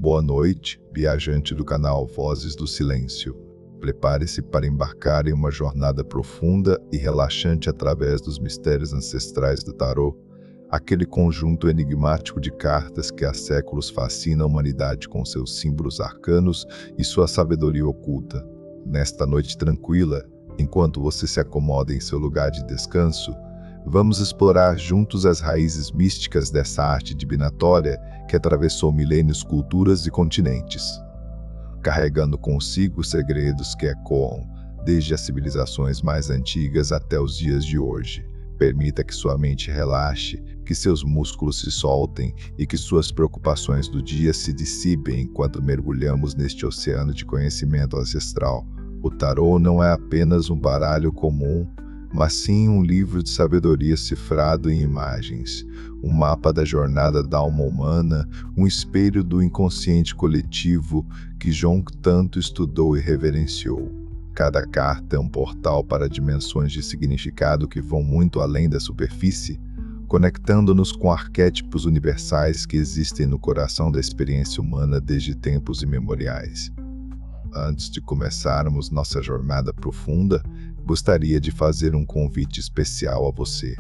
Boa noite, viajante do canal Vozes do Silêncio. Prepare-se para embarcar em uma jornada profunda e relaxante através dos mistérios ancestrais do tarô, aquele conjunto enigmático de cartas que há séculos fascina a humanidade com seus símbolos arcanos e sua sabedoria oculta. Nesta noite tranquila, enquanto você se acomoda em seu lugar de descanso, vamos explorar juntos as raízes místicas dessa arte divinatória que atravessou milênios, culturas e continentes, carregando consigo segredos que ecoam desde as civilizações mais antigas até os dias de hoje. Permita que sua mente relaxe, que seus músculos se soltem e que suas preocupações do dia se dissipem enquanto mergulhamos neste oceano de conhecimento ancestral. O tarô não é apenas um baralho comum, mas sim um livro de sabedoria cifrado em imagens, um mapa da jornada da alma humana, um espelho do inconsciente coletivo que Jung tanto estudou e reverenciou. Cada carta é um portal para dimensões de significado que vão muito além da superfície, conectando-nos com arquétipos universais que existem no coração da experiência humana desde tempos imemoriais. Antes de começarmos nossa jornada profunda, gostaria de fazer um convite especial a você.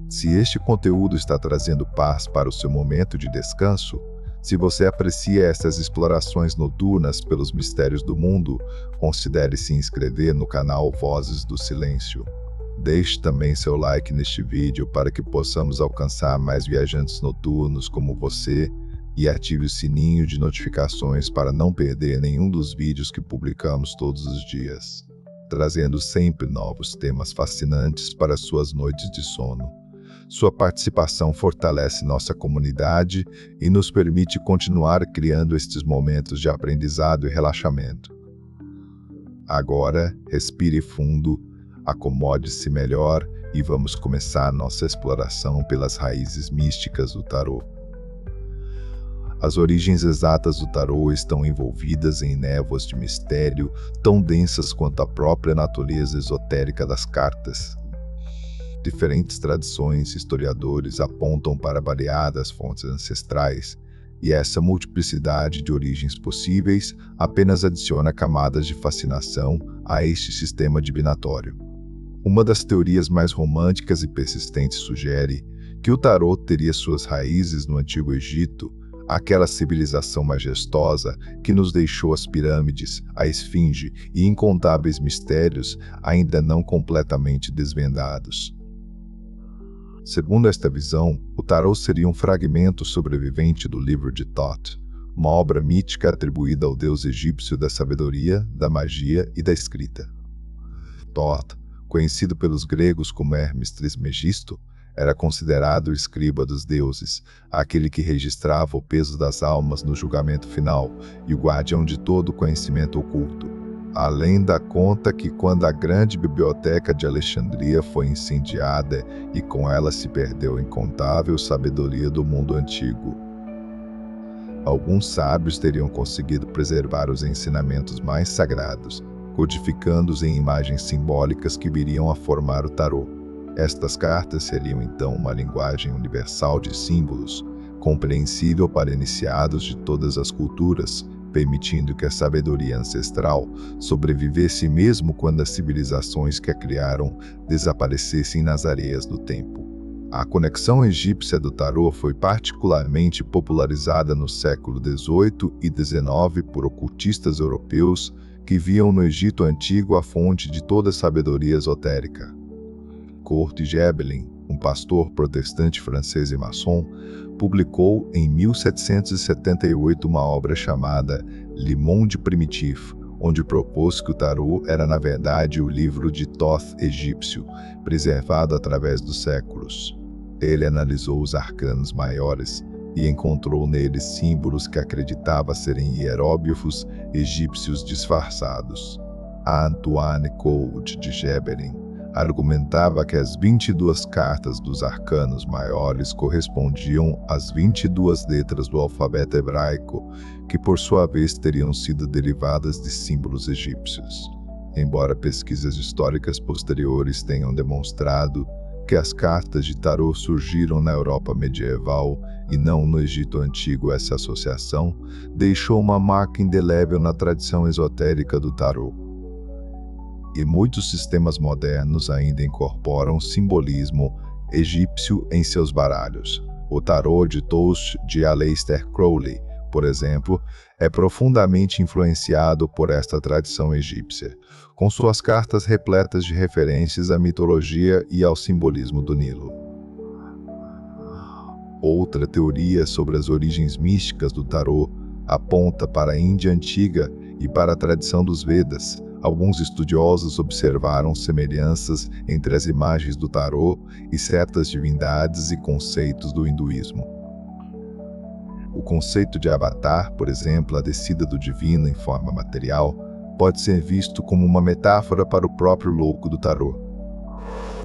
Se este conteúdo está trazendo paz para o seu momento de descanso, se você aprecia essas explorações noturnas pelos mistérios do mundo, considere se inscrever no canal Vozes do Silêncio. Deixe também seu like neste vídeo para que possamos alcançar mais viajantes noturnos como você e ative o sininho de notificações para não perder nenhum dos vídeos que publicamos todos os dias, trazendo sempre novos temas fascinantes para suas noites de sono. Sua participação fortalece nossa comunidade e nos permite continuar criando estes momentos de aprendizado e relaxamento. Agora, respire fundo, acomode-se melhor e vamos começar nossa exploração pelas raízes místicas do tarô. As origens exatas do tarô estão envolvidas em névoas de mistério tão densas quanto a própria natureza esotérica das cartas. Diferentes tradições e historiadores apontam para variadas fontes ancestrais, e essa multiplicidade de origens possíveis apenas adiciona camadas de fascinação a este sistema divinatório. Uma das teorias mais românticas e persistentes sugere que o tarô teria suas raízes no Antigo Egito, aquela civilização majestosa que nos deixou as pirâmides, a esfinge e incontáveis mistérios ainda não completamente desvendados. Segundo esta visão, o tarô seria um fragmento sobrevivente do livro de Thoth, uma obra mítica atribuída ao deus egípcio da sabedoria, da magia e da escrita. Thoth, conhecido pelos gregos como Hermes Trismegisto, era considerado o escriba dos deuses, aquele que registrava o peso das almas no julgamento final e o guardião de todo o conhecimento oculto. Além da conta que quando a grande biblioteca de Alexandria foi incendiada e com ela se perdeu a incontável sabedoria do mundo antigo. Alguns sábios teriam conseguido preservar os ensinamentos mais sagrados, codificando-os em imagens simbólicas que viriam a formar o tarô. Estas cartas seriam então uma linguagem universal de símbolos, compreensível para iniciados de todas as culturas, permitindo que a sabedoria ancestral sobrevivesse mesmo quando as civilizações que a criaram desaparecessem nas areias do tempo. A conexão egípcia do tarô foi particularmente popularizada no século XVIII e XIX por ocultistas europeus que viam no Egito Antigo a fonte de toda a sabedoria esotérica. Kurt Göbel, um pastor protestante francês e maçom, publicou em 1778 uma obra chamada Le Monde Primitif, onde propôs que o tarô era na verdade o livro de Thoth egípcio, preservado através dos séculos. Ele analisou os arcanos maiores e encontrou neles símbolos que acreditava serem hieróglifos egípcios disfarçados. A Antoine Cold de Göbel argumentava que as 22 cartas dos arcanos maiores correspondiam às 22 letras do alfabeto hebraico, que por sua vez teriam sido derivadas de símbolos egípcios. Embora pesquisas históricas posteriores tenham demonstrado que as cartas de tarô surgiram na Europa medieval e não no Egito Antigo. Essa associação deixou uma marca indelével na tradição esotérica do tarô. E muitos sistemas modernos ainda incorporam simbolismo egípcio em seus baralhos. O tarô de Thoth de Aleister Crowley, por exemplo, é profundamente influenciado por esta tradição egípcia, com suas cartas repletas de referências à mitologia e ao simbolismo do Nilo. Outra teoria sobre as origens místicas do tarô aponta para a Índia antiga e para a tradição dos Vedas. Alguns estudiosos observaram semelhanças entre as imagens do tarô e certas divindades e conceitos do hinduísmo. O conceito de avatar, por exemplo, a descida do divino em forma material, pode ser visto como uma metáfora para o próprio louco do tarô.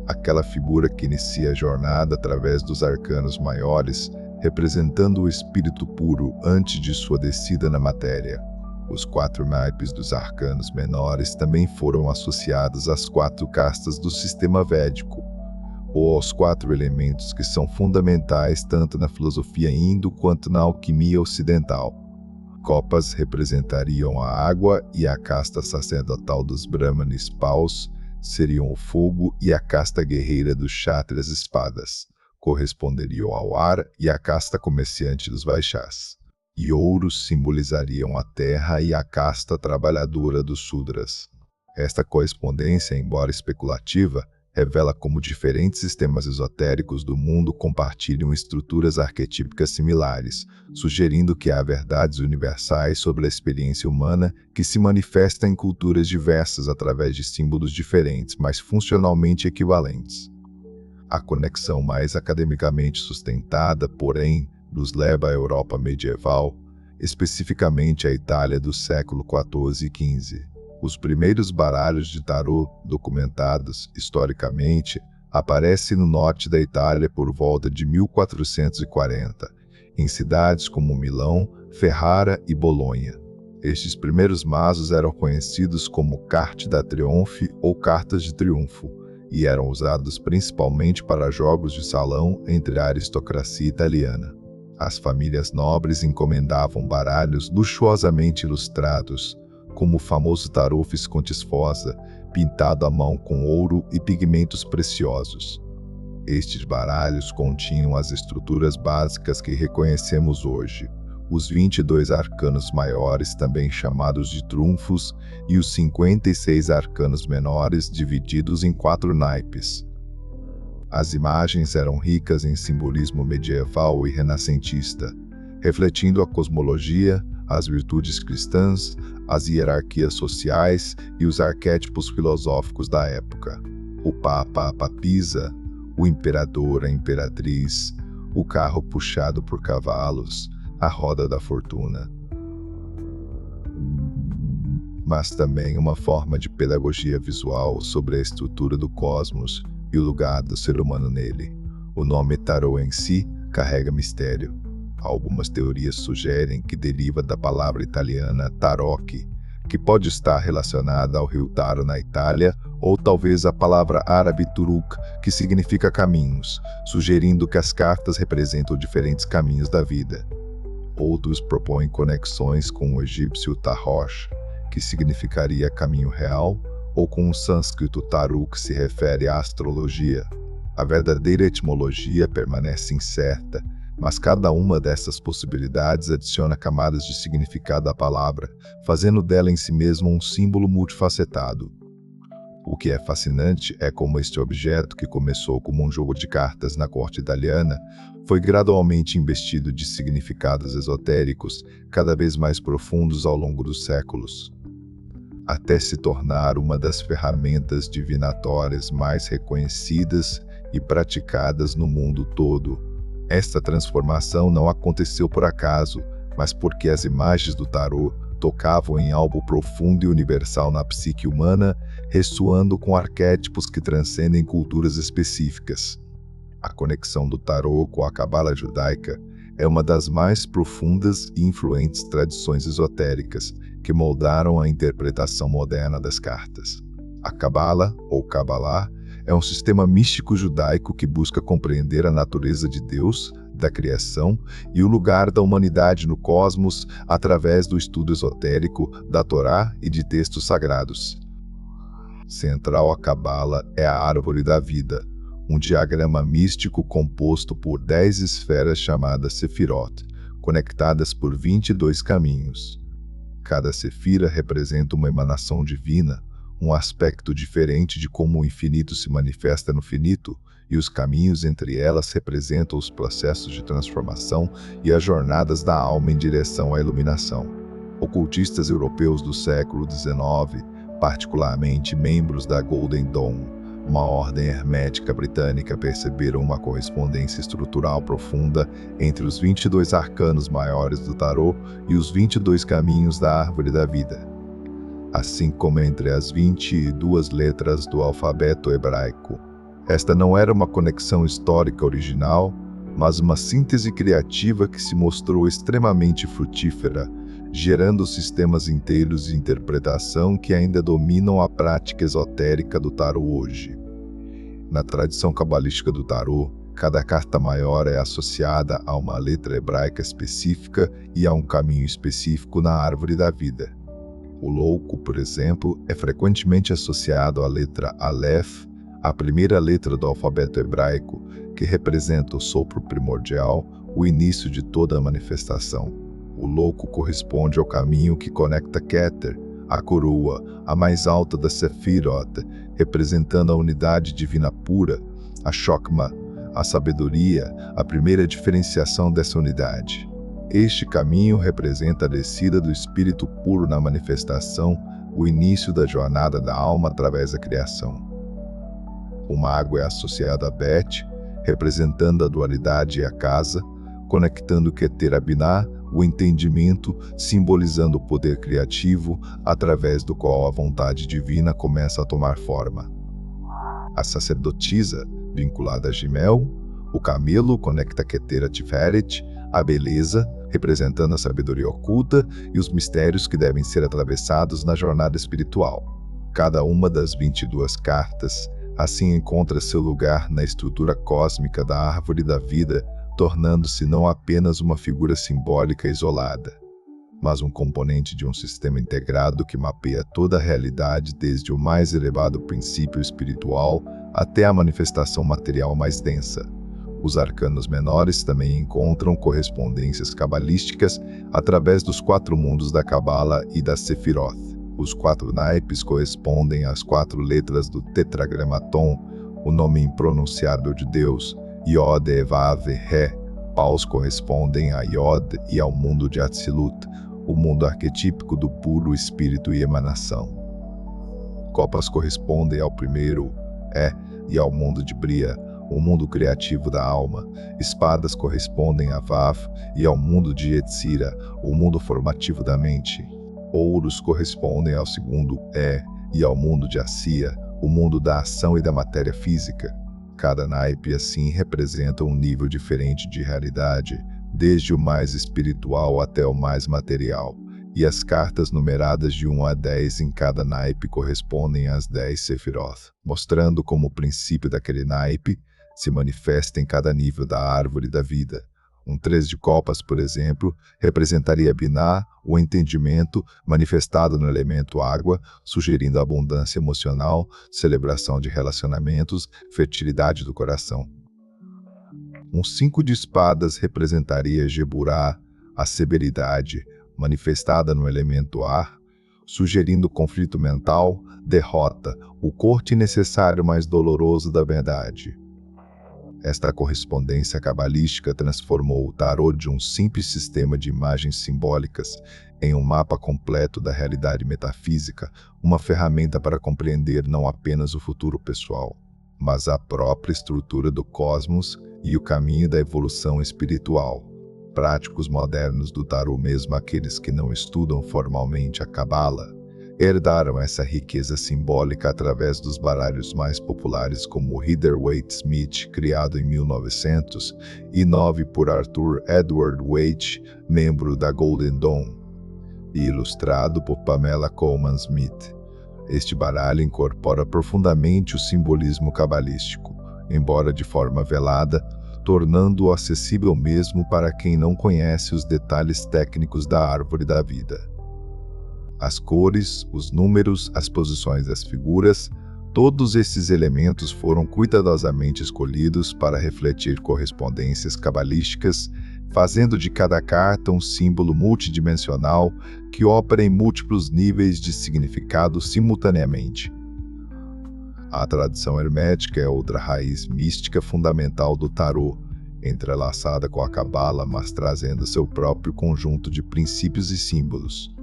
Aquela figura que inicia a jornada através dos arcanos maiores, representando o espírito puro antes de sua descida na matéria. Os 4 naipes dos arcanos menores também foram associados às 4 castas do sistema védico, ou aos 4 elementos que são fundamentais tanto na filosofia hindu quanto na alquimia ocidental. Copas representariam a água e a casta sacerdotal dos brahmanes paus seriam o fogo e a casta guerreira dos kshatriyas espadas corresponderiam ao ar e a casta comerciante dos vaixás. E ouros simbolizariam a terra e a casta trabalhadora dos Sudras. Esta correspondência, embora especulativa, revela como diferentes sistemas esotéricos do mundo compartilham estruturas arquetípicas similares, sugerindo que há verdades universais sobre a experiência humana que se manifestam em culturas diversas através de símbolos diferentes, mas funcionalmente equivalentes. A conexão mais academicamente sustentada, porém, nos leva à Europa medieval, especificamente à Itália do século XIV e XV. Os primeiros baralhos de tarô documentados historicamente aparecem no norte da Itália por volta de 1440, em cidades como Milão, Ferrara e Bolonha. Estes primeiros mazos eram conhecidos como carte da trionfe ou cartas de triunfo, e eram usados principalmente para jogos de salão entre a aristocracia italiana. As famílias nobres encomendavam baralhos luxuosamente ilustrados, como o famoso tarô Visconti Sforza, pintado à mão com ouro e pigmentos preciosos. Estes baralhos continham as estruturas básicas que reconhecemos hoje, os 22 arcanos maiores, também chamados de trunfos, e os 56 arcanos menores, divididos em 4 naipes. As imagens eram ricas em simbolismo medieval e renascentista, refletindo a cosmologia, as virtudes cristãs, as hierarquias sociais e os arquétipos filosóficos da época. O Papa, a Papisa, o Imperador, a Imperatriz, o carro puxado por cavalos, a roda da fortuna. Mas também uma forma de pedagogia visual sobre a estrutura do cosmos e o lugar do ser humano nele. O nome tarô em si carrega mistério. Algumas teorias sugerem que deriva da palavra italiana tarocchi, que pode estar relacionada ao rio Taro na Itália, ou talvez a palavra árabe turuk, que significa caminhos, sugerindo que as cartas representam diferentes caminhos da vida. Outros propõem conexões com o egípcio Tarosh, que significaria caminho real, ou com o sânscrito Taru, que se refere à astrologia. A verdadeira etimologia permanece incerta, mas cada uma dessas possibilidades adiciona camadas de significado à palavra, fazendo dela em si mesma um símbolo multifacetado. O que é fascinante é como este objeto, que começou como um jogo de cartas na corte italiana, foi gradualmente investido de significados esotéricos cada vez mais profundos ao longo dos séculos, até se tornar uma das ferramentas divinatórias mais reconhecidas e praticadas no mundo todo. Esta transformação não aconteceu por acaso, mas porque as imagens do tarô tocavam em algo profundo e universal na psique humana, ressoando com arquétipos que transcendem culturas específicas. A conexão do tarô com a cabala judaica é uma das mais profundas e influentes tradições esotéricas que moldaram a interpretação moderna das cartas. A cabala, ou Kabbalah, é um sistema místico judaico que busca compreender a natureza de Deus, da criação e o lugar da humanidade no cosmos através do estudo esotérico da Torá e de textos sagrados. Central à Cabala é a Árvore da Vida, um diagrama místico composto por 10 esferas chamadas Sefirot, conectadas por 22 caminhos. Cada sefira representa uma emanação divina, um aspecto diferente de como o infinito se manifesta no finito, e os caminhos entre elas representam os processos de transformação e as jornadas da alma em direção à iluminação. Ocultistas europeus do século XIX, particularmente membros da Golden Dawn, uma ordem hermética britânica, perceberam uma correspondência estrutural profunda entre os 22 arcanos maiores do tarô e os 22 caminhos da Árvore da Vida, assim como entre as 22 letras do alfabeto hebraico. Esta não era uma conexão histórica original, mas uma síntese criativa que se mostrou extremamente frutífera, gerando sistemas inteiros de interpretação que ainda dominam a prática esotérica do tarô hoje. Na tradição cabalística do tarô, cada carta maior é associada a uma letra hebraica específica e a um caminho específico na árvore da vida. O louco, por exemplo, é frequentemente associado à letra Aleph, a primeira letra do alfabeto hebraico, que representa o sopro primordial, o início de toda a manifestação. O louco corresponde ao caminho que conecta Keter, a coroa, a mais alta das Sefirot, representando a unidade divina pura, a Chokmah, a sabedoria, a primeira diferenciação dessa unidade. Este caminho representa a descida do espírito puro na manifestação, o início da jornada da alma através da criação. O mago é associado a Bet, representando a dualidade e a casa, conectando Keter a Binah, o entendimento, simbolizando o poder criativo, através do qual a vontade divina começa a tomar forma. A sacerdotisa, vinculada a Gimel, o camelo conecta Keter a Tiferet, a beleza, representando a sabedoria oculta e os mistérios que devem ser atravessados na jornada espiritual. Cada uma das 22 cartas assim encontra seu lugar na estrutura cósmica da Árvore da Vida, tornando-se não apenas uma figura simbólica isolada, mas um componente de um sistema integrado que mapeia toda a realidade desde o mais elevado princípio espiritual até a manifestação material mais densa. Os arcanos menores também encontram correspondências cabalísticas através dos 4 mundos da Cabala e da Sefirot. Os 4 naipes correspondem às 4 letras do Tetragramaton, o nome impronunciável de Deus, Yod, Vav, Re. Paus correspondem a Yod e ao mundo de Atzilut, o mundo arquetípico do puro espírito e emanação. Copas correspondem ao primeiro e ao mundo de Bria, o mundo criativo da alma. Espadas correspondem a Vav e ao mundo de Yetzira, o mundo formativo da mente. Ouros correspondem ao segundo e ao mundo de Assia, o mundo da ação e da matéria física. Cada naipe assim representa um nível diferente de realidade, desde o mais espiritual até o mais material, e as cartas numeradas de 1 a 10 em cada naipe correspondem às 10 Sefirot, mostrando como o princípio daquele naipe se manifesta em cada nível da árvore da vida. Um 3 de copas, por exemplo, representaria Binah, o entendimento manifestado no elemento água, sugerindo abundância emocional, celebração de relacionamentos, fertilidade do coração. Um 5 de espadas representaria Geburah, a severidade, manifestada no elemento ar, sugerindo conflito mental, derrota, o corte necessário mais doloroso da verdade. Esta correspondência cabalística transformou o tarô de um simples sistema de imagens simbólicas em um mapa completo da realidade metafísica, uma ferramenta para compreender não apenas o futuro pessoal, mas a própria estrutura do cosmos e o caminho da evolução espiritual. Práticos modernos do tarô, mesmo aqueles que não estudam formalmente a Cabala, herdaram essa riqueza simbólica através dos baralhos mais populares como o Rider-Waite-Smith, criado em 1909 por Arthur Edward Waite, membro da Golden Dawn, e ilustrado por Pamela Colman Smith. Este baralho incorpora profundamente o simbolismo cabalístico, embora de forma velada, tornando-o acessível mesmo para quem não conhece os detalhes técnicos da árvore da vida. As cores, os números, as posições das figuras, todos esses elementos foram cuidadosamente escolhidos para refletir correspondências cabalísticas, fazendo de cada carta um símbolo multidimensional que opera em múltiplos níveis de significado simultaneamente. A tradição hermética é outra raiz mística fundamental do tarô, entrelaçada com a cabala, mas trazendo seu próprio conjunto de princípios e símbolos.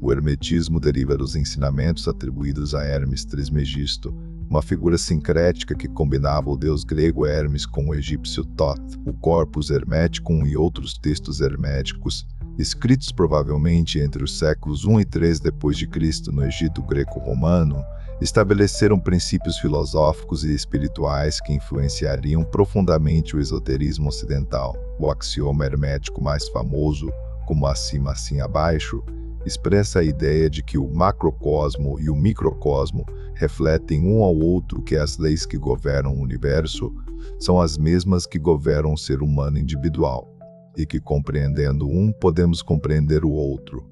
O hermetismo deriva dos ensinamentos atribuídos a Hermes Trismegisto, uma figura sincrética que combinava o deus grego Hermes com o egípcio Thoth. O Corpus Hermeticum e outros textos herméticos, escritos provavelmente entre os séculos I e III d.C. no Egito greco-romano, estabeleceram princípios filosóficos e espirituais que influenciariam profundamente o esoterismo ocidental. O axioma hermético mais famoso, como acima assim abaixo, expressa a ideia de que o macrocosmo e o microcosmo refletem um ao outro, que as leis que governam o universo são as mesmas que governam o ser humano individual, e que compreendendo um podemos compreender o outro.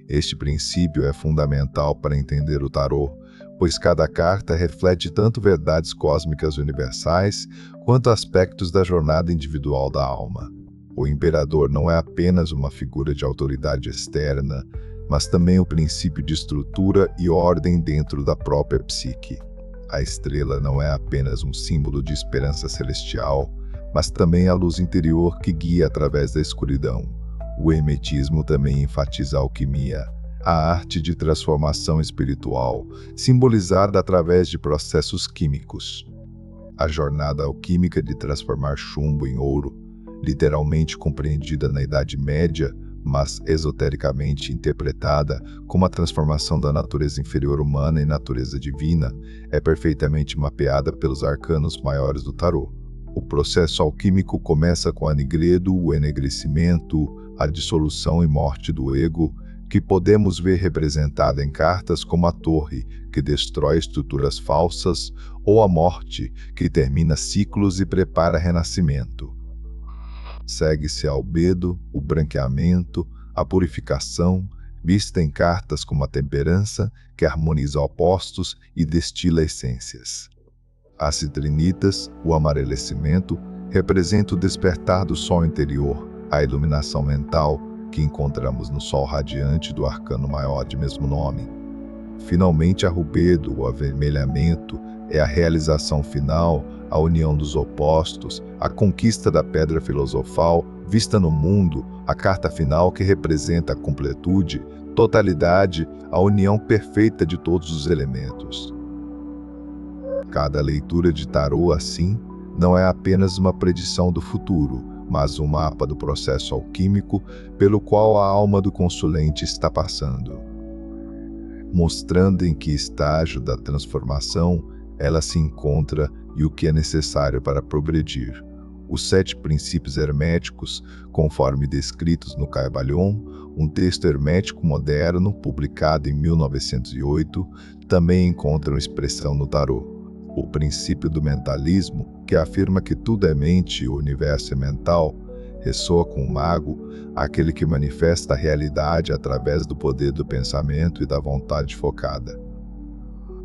Este princípio é fundamental para entender o tarô, pois cada carta reflete tanto verdades cósmicas universais quanto aspectos da jornada individual da alma. O imperador não é apenas uma figura de autoridade externa, mas também o princípio de estrutura e ordem dentro da própria psique. A estrela não é apenas um símbolo de esperança celestial, mas também a luz interior que guia através da escuridão. O hermetismo também enfatiza a alquimia, a arte de transformação espiritual, simbolizada através de processos químicos. A jornada alquímica de transformar chumbo em ouro, literalmente compreendida na Idade Média, mas esotericamente interpretada como a transformação da natureza inferior humana em natureza divina, é perfeitamente mapeada pelos arcanos maiores do tarô. O processo alquímico começa com a nigredo, o enegrecimento, a dissolução e morte do ego, que podemos ver representada em cartas como a torre, que destrói estruturas falsas, ou a morte, que termina ciclos e prepara renascimento. Segue-se a albedo, o branqueamento, a purificação, vista em cartas como a temperança, que harmoniza opostos e destila essências. As citrinitas, o amarelecimento, representa o despertar do sol interior, a iluminação mental, que encontramos no sol radiante do arcano maior de mesmo nome. Finalmente, a rubedo, o avermelhamento, é a realização final, a união dos opostos, a conquista da pedra filosofal, vista no mundo, a carta final que representa a completude, totalidade, a união perfeita de todos os elementos. Cada leitura de tarô, assim, não é apenas uma predição do futuro, mas um mapa do processo alquímico pelo qual a alma do consulente está passando, mostrando em que estágio da transformação ela se encontra e o que é necessário para progredir. Os 7 princípios herméticos, conforme descritos no Caibalion, um texto hermético moderno publicado em 1908, também encontram expressão no tarô. O princípio do mentalismo, que afirma que tudo é mente e o universo é mental, ressoa com o mago, aquele que manifesta a realidade através do poder do pensamento e da vontade focada.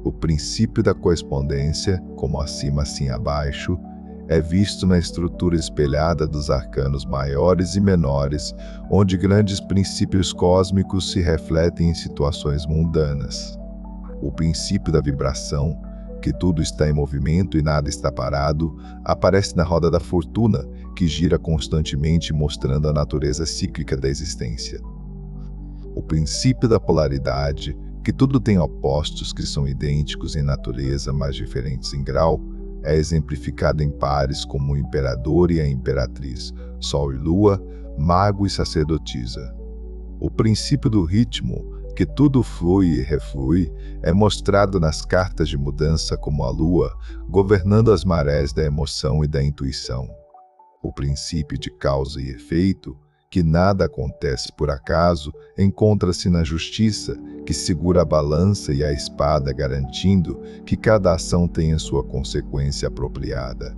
O princípio da correspondência, como acima assim abaixo, é visto na estrutura espelhada dos arcanos maiores e menores, onde grandes princípios cósmicos se refletem em situações mundanas. O princípio da vibração, que tudo está em movimento e nada está parado, aparece na roda da fortuna, que gira constantemente mostrando a natureza cíclica da existência. O princípio da polaridade, que tudo tem opostos que são idênticos em natureza, mas diferentes em grau, é exemplificado em pares como o imperador e a imperatriz, sol e lua, mago e sacerdotisa. O princípio do ritmo, que tudo flui e reflui, é mostrado nas cartas de mudança como a lua, governando as marés da emoção e da intuição. O princípio de causa e efeito, que nada acontece por acaso, encontra-se na justiça, que segura a balança e a espada, garantindo que cada ação tenha sua consequência apropriada.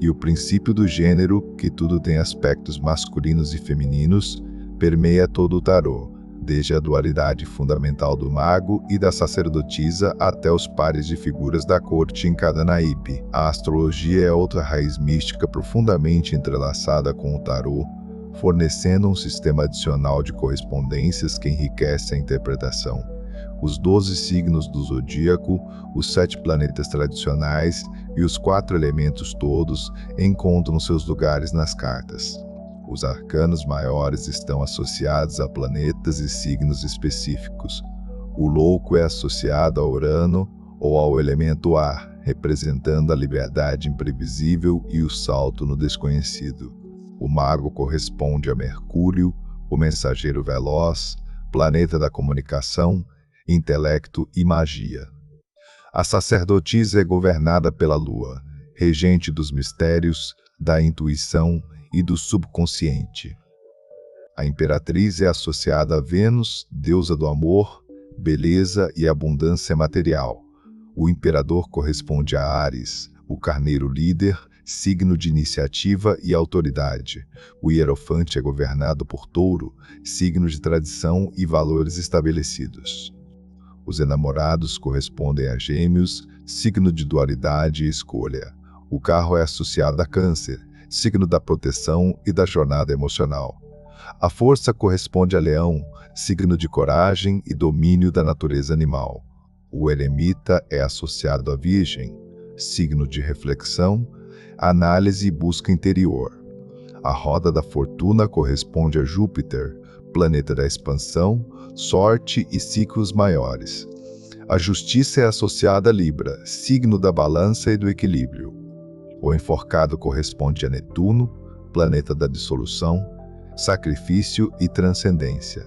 E o princípio do gênero, que tudo tem aspectos masculinos e femininos, permeia todo o tarô, desde a dualidade fundamental do mago e da sacerdotisa até os pares de figuras da corte em cada naipe. A astrologia é outra raiz mística profundamente entrelaçada com o tarô, fornecendo um sistema adicional de correspondências que enriquece a interpretação. Os 12 signos do zodíaco, os 7 planetas tradicionais e os 4 elementos todos encontram seus lugares nas cartas. Os arcanos maiores estão associados a planetas e signos específicos. O louco é associado a Urano ou ao elemento ar, representando a liberdade imprevisível e o salto no desconhecido. O mago corresponde a Mercúrio, o mensageiro veloz, planeta da comunicação, intelecto e magia. A sacerdotisa é governada pela Lua, regente dos mistérios, da intuição e do subconsciente. A imperatriz é associada a Vênus, deusa do amor, beleza e abundância material. O imperador corresponde a Áries, o carneiro líder, signo de iniciativa e autoridade. O hierofante é governado por Touro, signo de tradição e valores estabelecidos. Os enamorados correspondem a Gêmeos, signo de dualidade e escolha. O carro é associado a Câncer, signo da proteção e da jornada emocional. A força corresponde a Leão, signo de coragem e domínio da natureza animal. O eremita é associado a Virgem, signo de reflexão, análise e busca interior. A roda da fortuna corresponde a Júpiter, planeta da expansão, sorte e ciclos maiores. A justiça é associada a Libra, signo da balança e do equilíbrio. O enforcado corresponde a Netuno, planeta da dissolução, sacrifício e transcendência.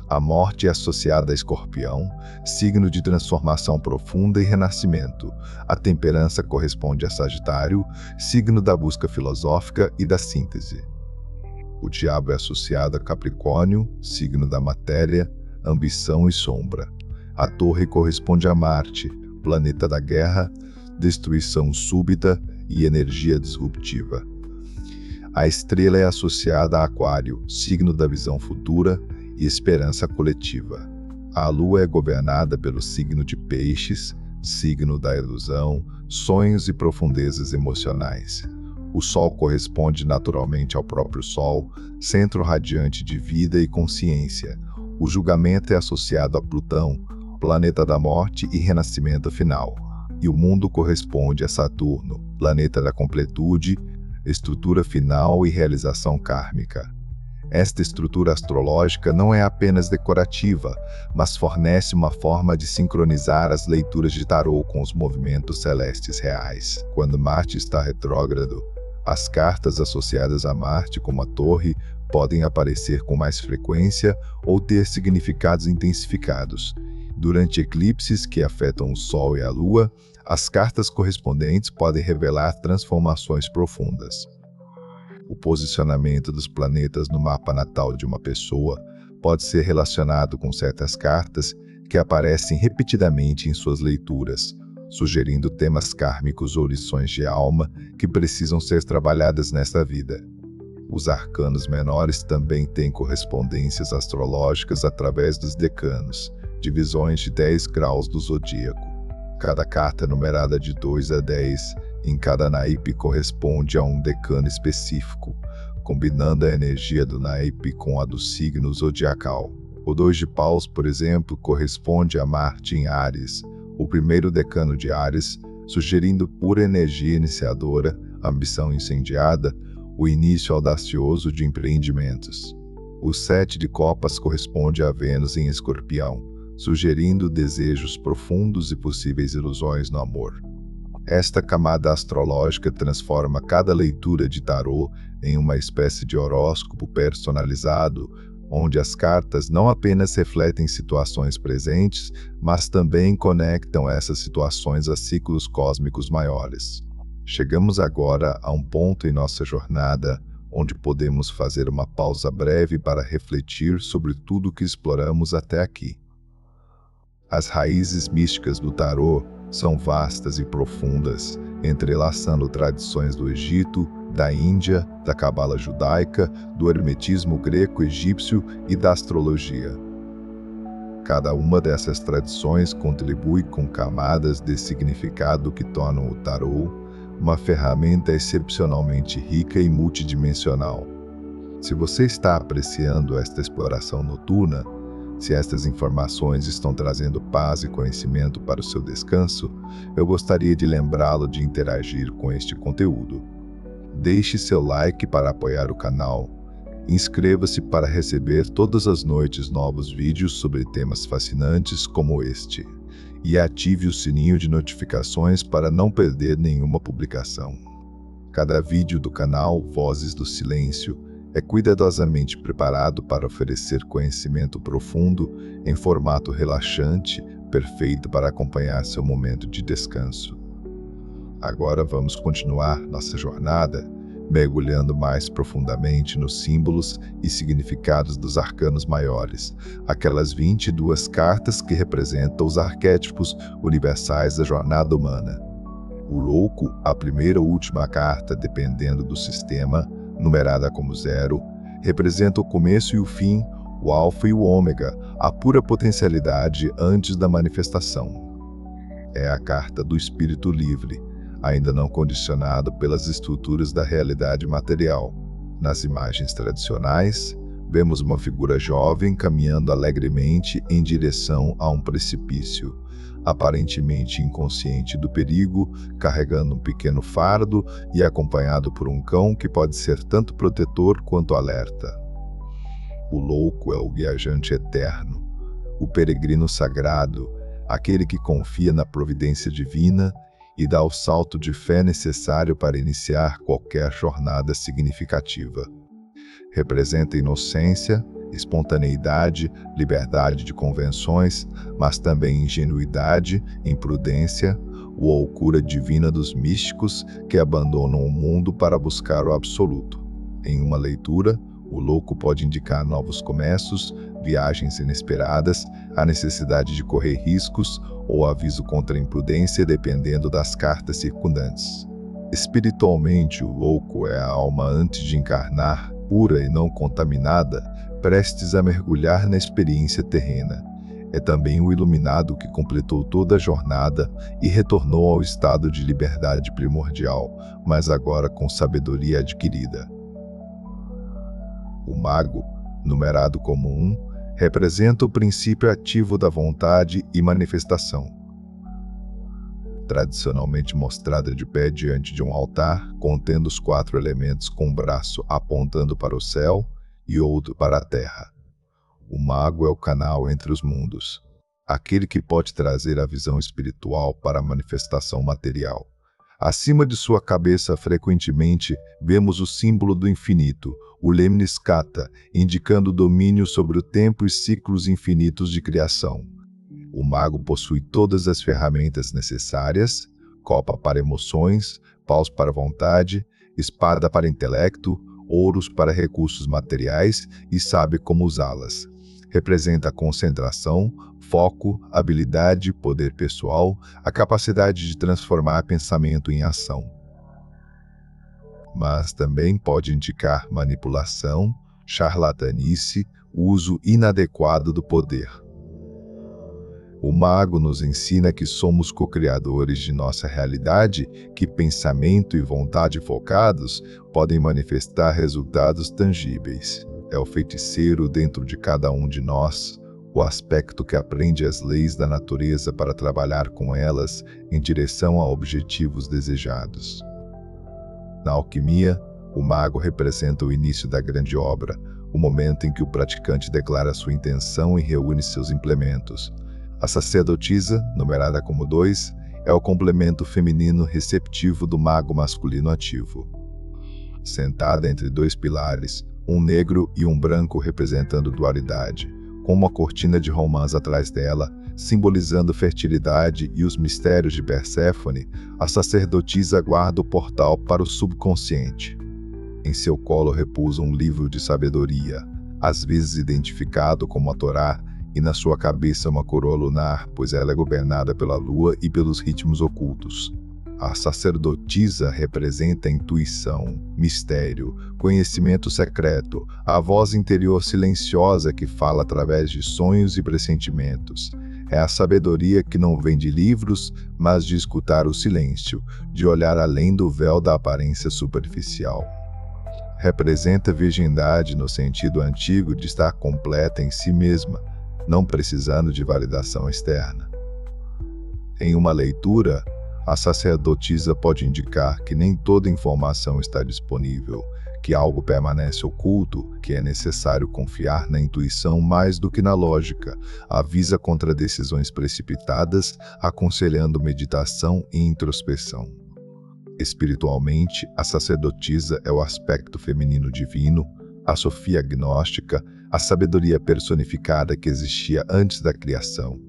A morte é associada a Escorpião, signo de transformação profunda e renascimento. A temperança corresponde a Sagitário, signo da busca filosófica e da síntese. O diabo é associado a Capricórnio, signo da matéria, ambição e sombra. A torre corresponde a Marte, planeta da guerra, destruição súbita e energia disruptiva. A estrela é associada a Aquário, signo da visão futura e esperança coletiva. A lua é governada pelo signo de Peixes, signo da ilusão, sonhos e profundezas emocionais. O Sol corresponde naturalmente ao próprio Sol, centro radiante de vida e consciência. O julgamento é associado a Plutão, planeta da morte e renascimento final. E o mundo corresponde a Saturno, planeta da completude, estrutura final e realização kármica. Esta estrutura astrológica não é apenas decorativa, mas fornece uma forma de sincronizar as leituras de tarô com os movimentos celestes reais. Quando Marte está retrógrado, as cartas associadas a Marte, como a Torre, podem aparecer com mais frequência ou ter significados intensificados. Durante eclipses que afetam o Sol e a Lua, as cartas correspondentes podem revelar transformações profundas. O posicionamento dos planetas no mapa natal de uma pessoa pode ser relacionado com certas cartas que aparecem repetidamente em suas leituras, sugerindo temas kármicos ou lições de alma que precisam ser trabalhadas nesta vida. Os arcanos menores também têm correspondências astrológicas através dos decanos, divisões de 10 graus do zodíaco. Cada carta numerada de 2 a 10 em cada naipe corresponde a um decano específico, combinando a energia do naipe com a do signo zodiacal. O 2 de paus, por exemplo, corresponde a Marte em Áries, o primeiro decano de Áries, sugerindo pura energia iniciadora, ambição incendiada, o início audacioso de empreendimentos. O 7 de copas corresponde a Vênus em Escorpião, sugerindo desejos profundos e possíveis ilusões no amor. Esta camada astrológica transforma cada leitura de tarô em uma espécie de horóscopo personalizado, onde as cartas não apenas refletem situações presentes, mas também conectam essas situações a ciclos cósmicos maiores. Chegamos agora a um ponto em nossa jornada onde podemos fazer uma pausa breve para refletir sobre tudo que exploramos até aqui. As raízes místicas do tarô são vastas e profundas, entrelaçando tradições do Egito, da Índia, da cabala judaica, do hermetismo greco-egípcio e da astrologia. Cada uma dessas tradições contribui com camadas de significado que tornam o tarô uma ferramenta excepcionalmente rica e multidimensional. Se você está apreciando esta exploração noturna, se estas informações estão trazendo paz e conhecimento para o seu descanso, eu gostaria de lembrá-lo de interagir com este conteúdo. Deixe seu like para apoiar o canal, inscreva-se para receber todas as noites novos vídeos sobre temas fascinantes como este, e ative o sininho de notificações para não perder nenhuma publicação. Cada vídeo do canal Vozes do Silêncio é cuidadosamente preparado para oferecer conhecimento profundo em formato relaxante, perfeito para acompanhar seu momento de descanso. Agora vamos continuar nossa jornada, mergulhando mais profundamente nos símbolos e significados dos arcanos maiores, aquelas 22 cartas que representam os arquétipos universais da jornada humana. O louco, a primeira ou última carta, dependendo do sistema, numerada como 0, representa o começo e o fim, o alfa e o ômega, a pura potencialidade antes da manifestação. É a carta do espírito livre, ainda não condicionado pelas estruturas da realidade material. Nas imagens tradicionais, vemos uma figura jovem caminhando alegremente em direção a um precipício, aparentemente inconsciente do perigo, carregando um pequeno fardo e acompanhado por um cão que pode ser tanto protetor quanto alerta. O louco é o viajante eterno, o peregrino sagrado, aquele que confia na providência divina e dá o salto de fé necessário para iniciar qualquer jornada significativa. Representa inocência, espontaneidade, liberdade de convenções, mas também ingenuidade, imprudência, loucura divina dos místicos que abandonam o mundo para buscar o absoluto. Em uma leitura, o louco pode indicar novos começos, viagens inesperadas, a necessidade de correr riscos ou aviso contra a imprudência, dependendo das cartas circundantes. Espiritualmente, o louco é a alma antes de encarnar, pura e não contaminada, prestes a mergulhar na experiência terrena. É também o iluminado que completou toda a jornada e retornou ao estado de liberdade primordial, mas agora com sabedoria adquirida. O mago, numerado como 1, representa o princípio ativo da vontade e manifestação. Tradicionalmente mostrada de pé diante de um altar, contendo os 4 elementos com um braço apontando para o céu e outro para a terra. O mago é o canal entre os mundos, aquele que pode trazer a visão espiritual para a manifestação material. Acima de sua cabeça, frequentemente, vemos o símbolo do infinito, o Lemniscata, indicando domínio sobre o tempo e ciclos infinitos de criação. O mago possui todas as ferramentas necessárias: copa para emoções, paus para vontade, espada para intelecto, ouros para recursos materiais e sabe como usá-las. Representa a concentração, foco, habilidade, poder pessoal, a capacidade de transformar pensamento em ação. Mas também pode indicar manipulação, charlatanice, uso inadequado do poder. O mago nos ensina que somos co-criadores de nossa realidade, que pensamento e vontade focados podem manifestar resultados tangíveis. É o feiticeiro dentro de cada um de nós, o aspecto que aprende as leis da natureza para trabalhar com elas em direção a objetivos desejados. Na alquimia, o mago representa o início da grande obra, o momento em que o praticante declara sua intenção e reúne seus implementos. A sacerdotisa, numerada como 2, é o complemento feminino receptivo do mago masculino ativo. Sentada entre 2 pilares, um negro e um branco representando dualidade, com uma cortina de romãs atrás dela, simbolizando fertilidade e os mistérios de Perséfone, a sacerdotisa guarda o portal para o subconsciente. Em seu colo repousa um livro de sabedoria, às vezes identificado como a Torá, e na sua cabeça uma coroa lunar, pois ela é governada pela lua e pelos ritmos ocultos. A sacerdotisa representa intuição, mistério, conhecimento secreto, a voz interior silenciosa que fala através de sonhos e pressentimentos. É a sabedoria que não vem de livros, mas de escutar o silêncio, de olhar além do véu da aparência superficial. Representa virgindade no sentido antigo de estar completa em si mesma, não precisando de validação externa. Em uma leitura, a sacerdotisa pode indicar que nem toda informação está disponível, que algo permanece oculto, que é necessário confiar na intuição mais do que na lógica, avisa contra decisões precipitadas, aconselhando meditação e introspecção. Espiritualmente, a sacerdotisa é o aspecto feminino divino, a Sofia gnóstica, a sabedoria personificada que existia antes da criação.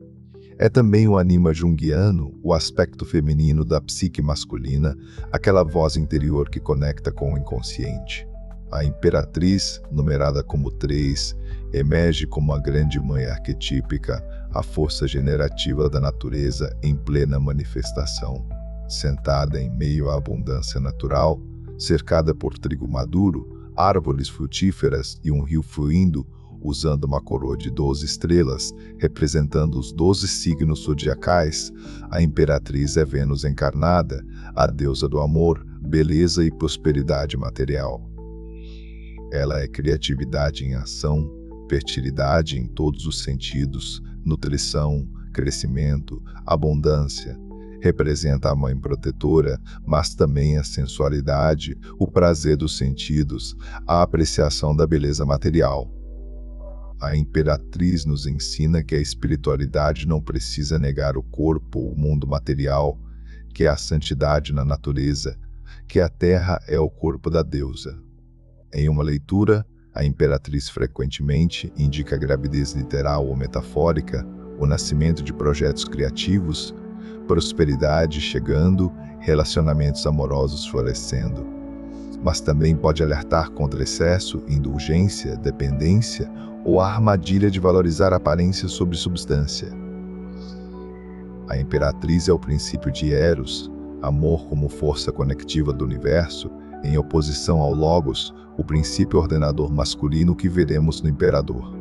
É também o anima junguiano, o aspecto feminino da psique masculina, aquela voz interior que conecta com o inconsciente. A imperatriz, numerada como 3, emerge como a grande mãe arquetípica, a força generativa da natureza em plena manifestação. Sentada em meio à abundância natural, cercada por trigo maduro, árvores frutíferas e um rio fluindo, usando uma coroa de 12 estrelas, representando os 12 signos zodiacais, a imperatriz é Vênus encarnada, a deusa do amor, beleza e prosperidade material. Ela é criatividade em ação, fertilidade em todos os sentidos, nutrição, crescimento, abundância. Representa a mãe protetora, mas também a sensualidade, o prazer dos sentidos, a apreciação da beleza material. A imperatriz nos ensina que a espiritualidade não precisa negar o corpo, o mundo material, que é a santidade na natureza, que a terra é o corpo da deusa. Em uma leitura, a imperatriz frequentemente indica a gravidez literal ou metafórica, o nascimento de projetos criativos, prosperidade chegando, relacionamentos amorosos florescendo. Mas também pode alertar contra excesso, indulgência, dependência ou a armadilha de valorizar aparência sobre substância. A imperatriz é o princípio de Eros, amor como força conectiva do universo, em oposição ao Logos, o princípio ordenador masculino que veremos no imperador.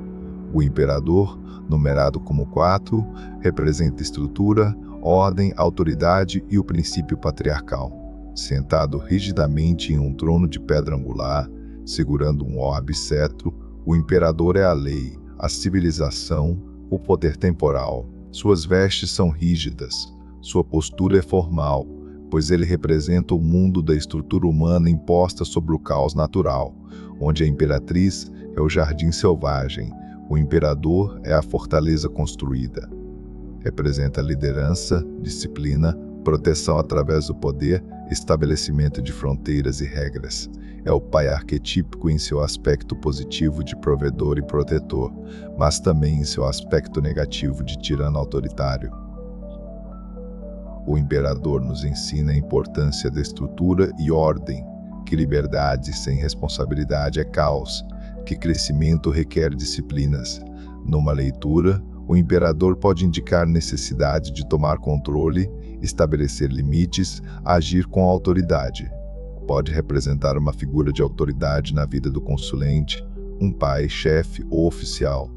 O imperador, numerado como 4, representa estrutura, ordem, autoridade e o princípio patriarcal. Sentado rigidamente em um trono de pedra angular, segurando um orbe cetro, o imperador é a lei, a civilização, o poder temporal. Suas vestes são rígidas, sua postura é formal, pois ele representa o mundo da estrutura humana imposta sobre o caos natural, onde a imperatriz é o jardim selvagem, o imperador é a fortaleza construída. Representa liderança, disciplina, proteção através do poder, estabelecimento de fronteiras e regras. É o pai arquetípico em seu aspecto positivo de provedor e protetor, mas também em seu aspecto negativo de tirano autoritário. O imperador nos ensina a importância da estrutura e ordem, que liberdade sem responsabilidade é caos, que crescimento requer disciplinas. Numa leitura, o imperador pode indicar necessidade de tomar controle, estabelecer limites, agir com autoridade. Pode representar uma figura de autoridade na vida do consulente, um pai, chefe ou oficial.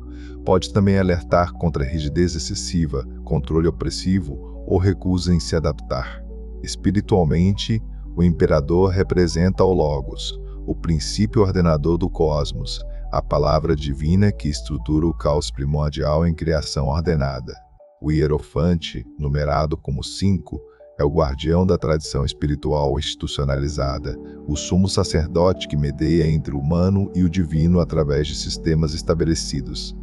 Pode também alertar contra a rigidez excessiva, controle opressivo ou recusa em se adaptar. Espiritualmente, o imperador representa o Logos, o princípio ordenador do cosmos, a palavra divina que estrutura o caos primordial em criação ordenada. O hierofante, numerado como 5, é o guardião da tradição espiritual institucionalizada, o sumo sacerdote que medeia entre o humano e o divino através de sistemas estabelecidos.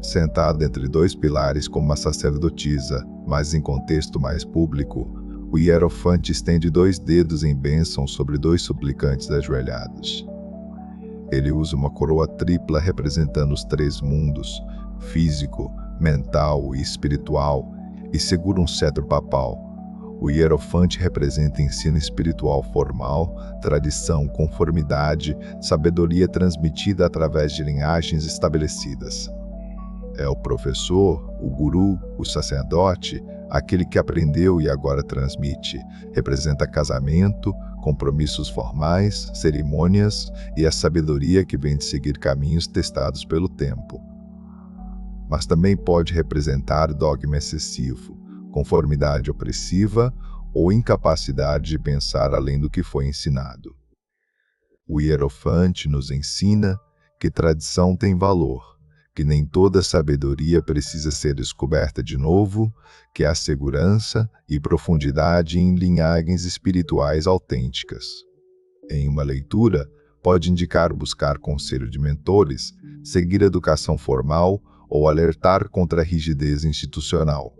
Sentado entre dois pilares como uma sacerdotisa, mas em contexto mais público, o hierofante estende 2 dedos em bênção sobre 2 suplicantes ajoelhados. Ele usa uma coroa tripla representando os 3 mundos, físico, mental e espiritual, e segura um cetro papal. O hierofante representa ensino espiritual formal, tradição, conformidade, sabedoria transmitida através de linhagens estabelecidas. É o professor, o guru, o sacerdote, aquele que aprendeu e agora transmite. Representa casamento, compromissos formais, cerimônias e a sabedoria que vem de seguir caminhos testados pelo tempo. Mas também pode representar dogma excessivo, conformidade opressiva ou incapacidade de pensar além do que foi ensinado. O Hierofante nos ensina que tradição tem valor, que nem toda sabedoria precisa ser descoberta de novo, que há segurança e profundidade em linhagens espirituais autênticas. Em uma leitura, pode indicar buscar conselho de mentores, seguir educação formal ou alertar contra a rigidez institucional.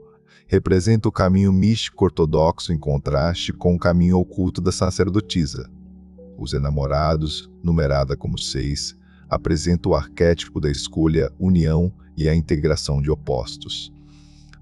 Representa o caminho místico ortodoxo em contraste com o caminho oculto da sacerdotisa. Os Enamorados, numerada como 6, apresenta o arquétipo da escolha, união e a integração de opostos.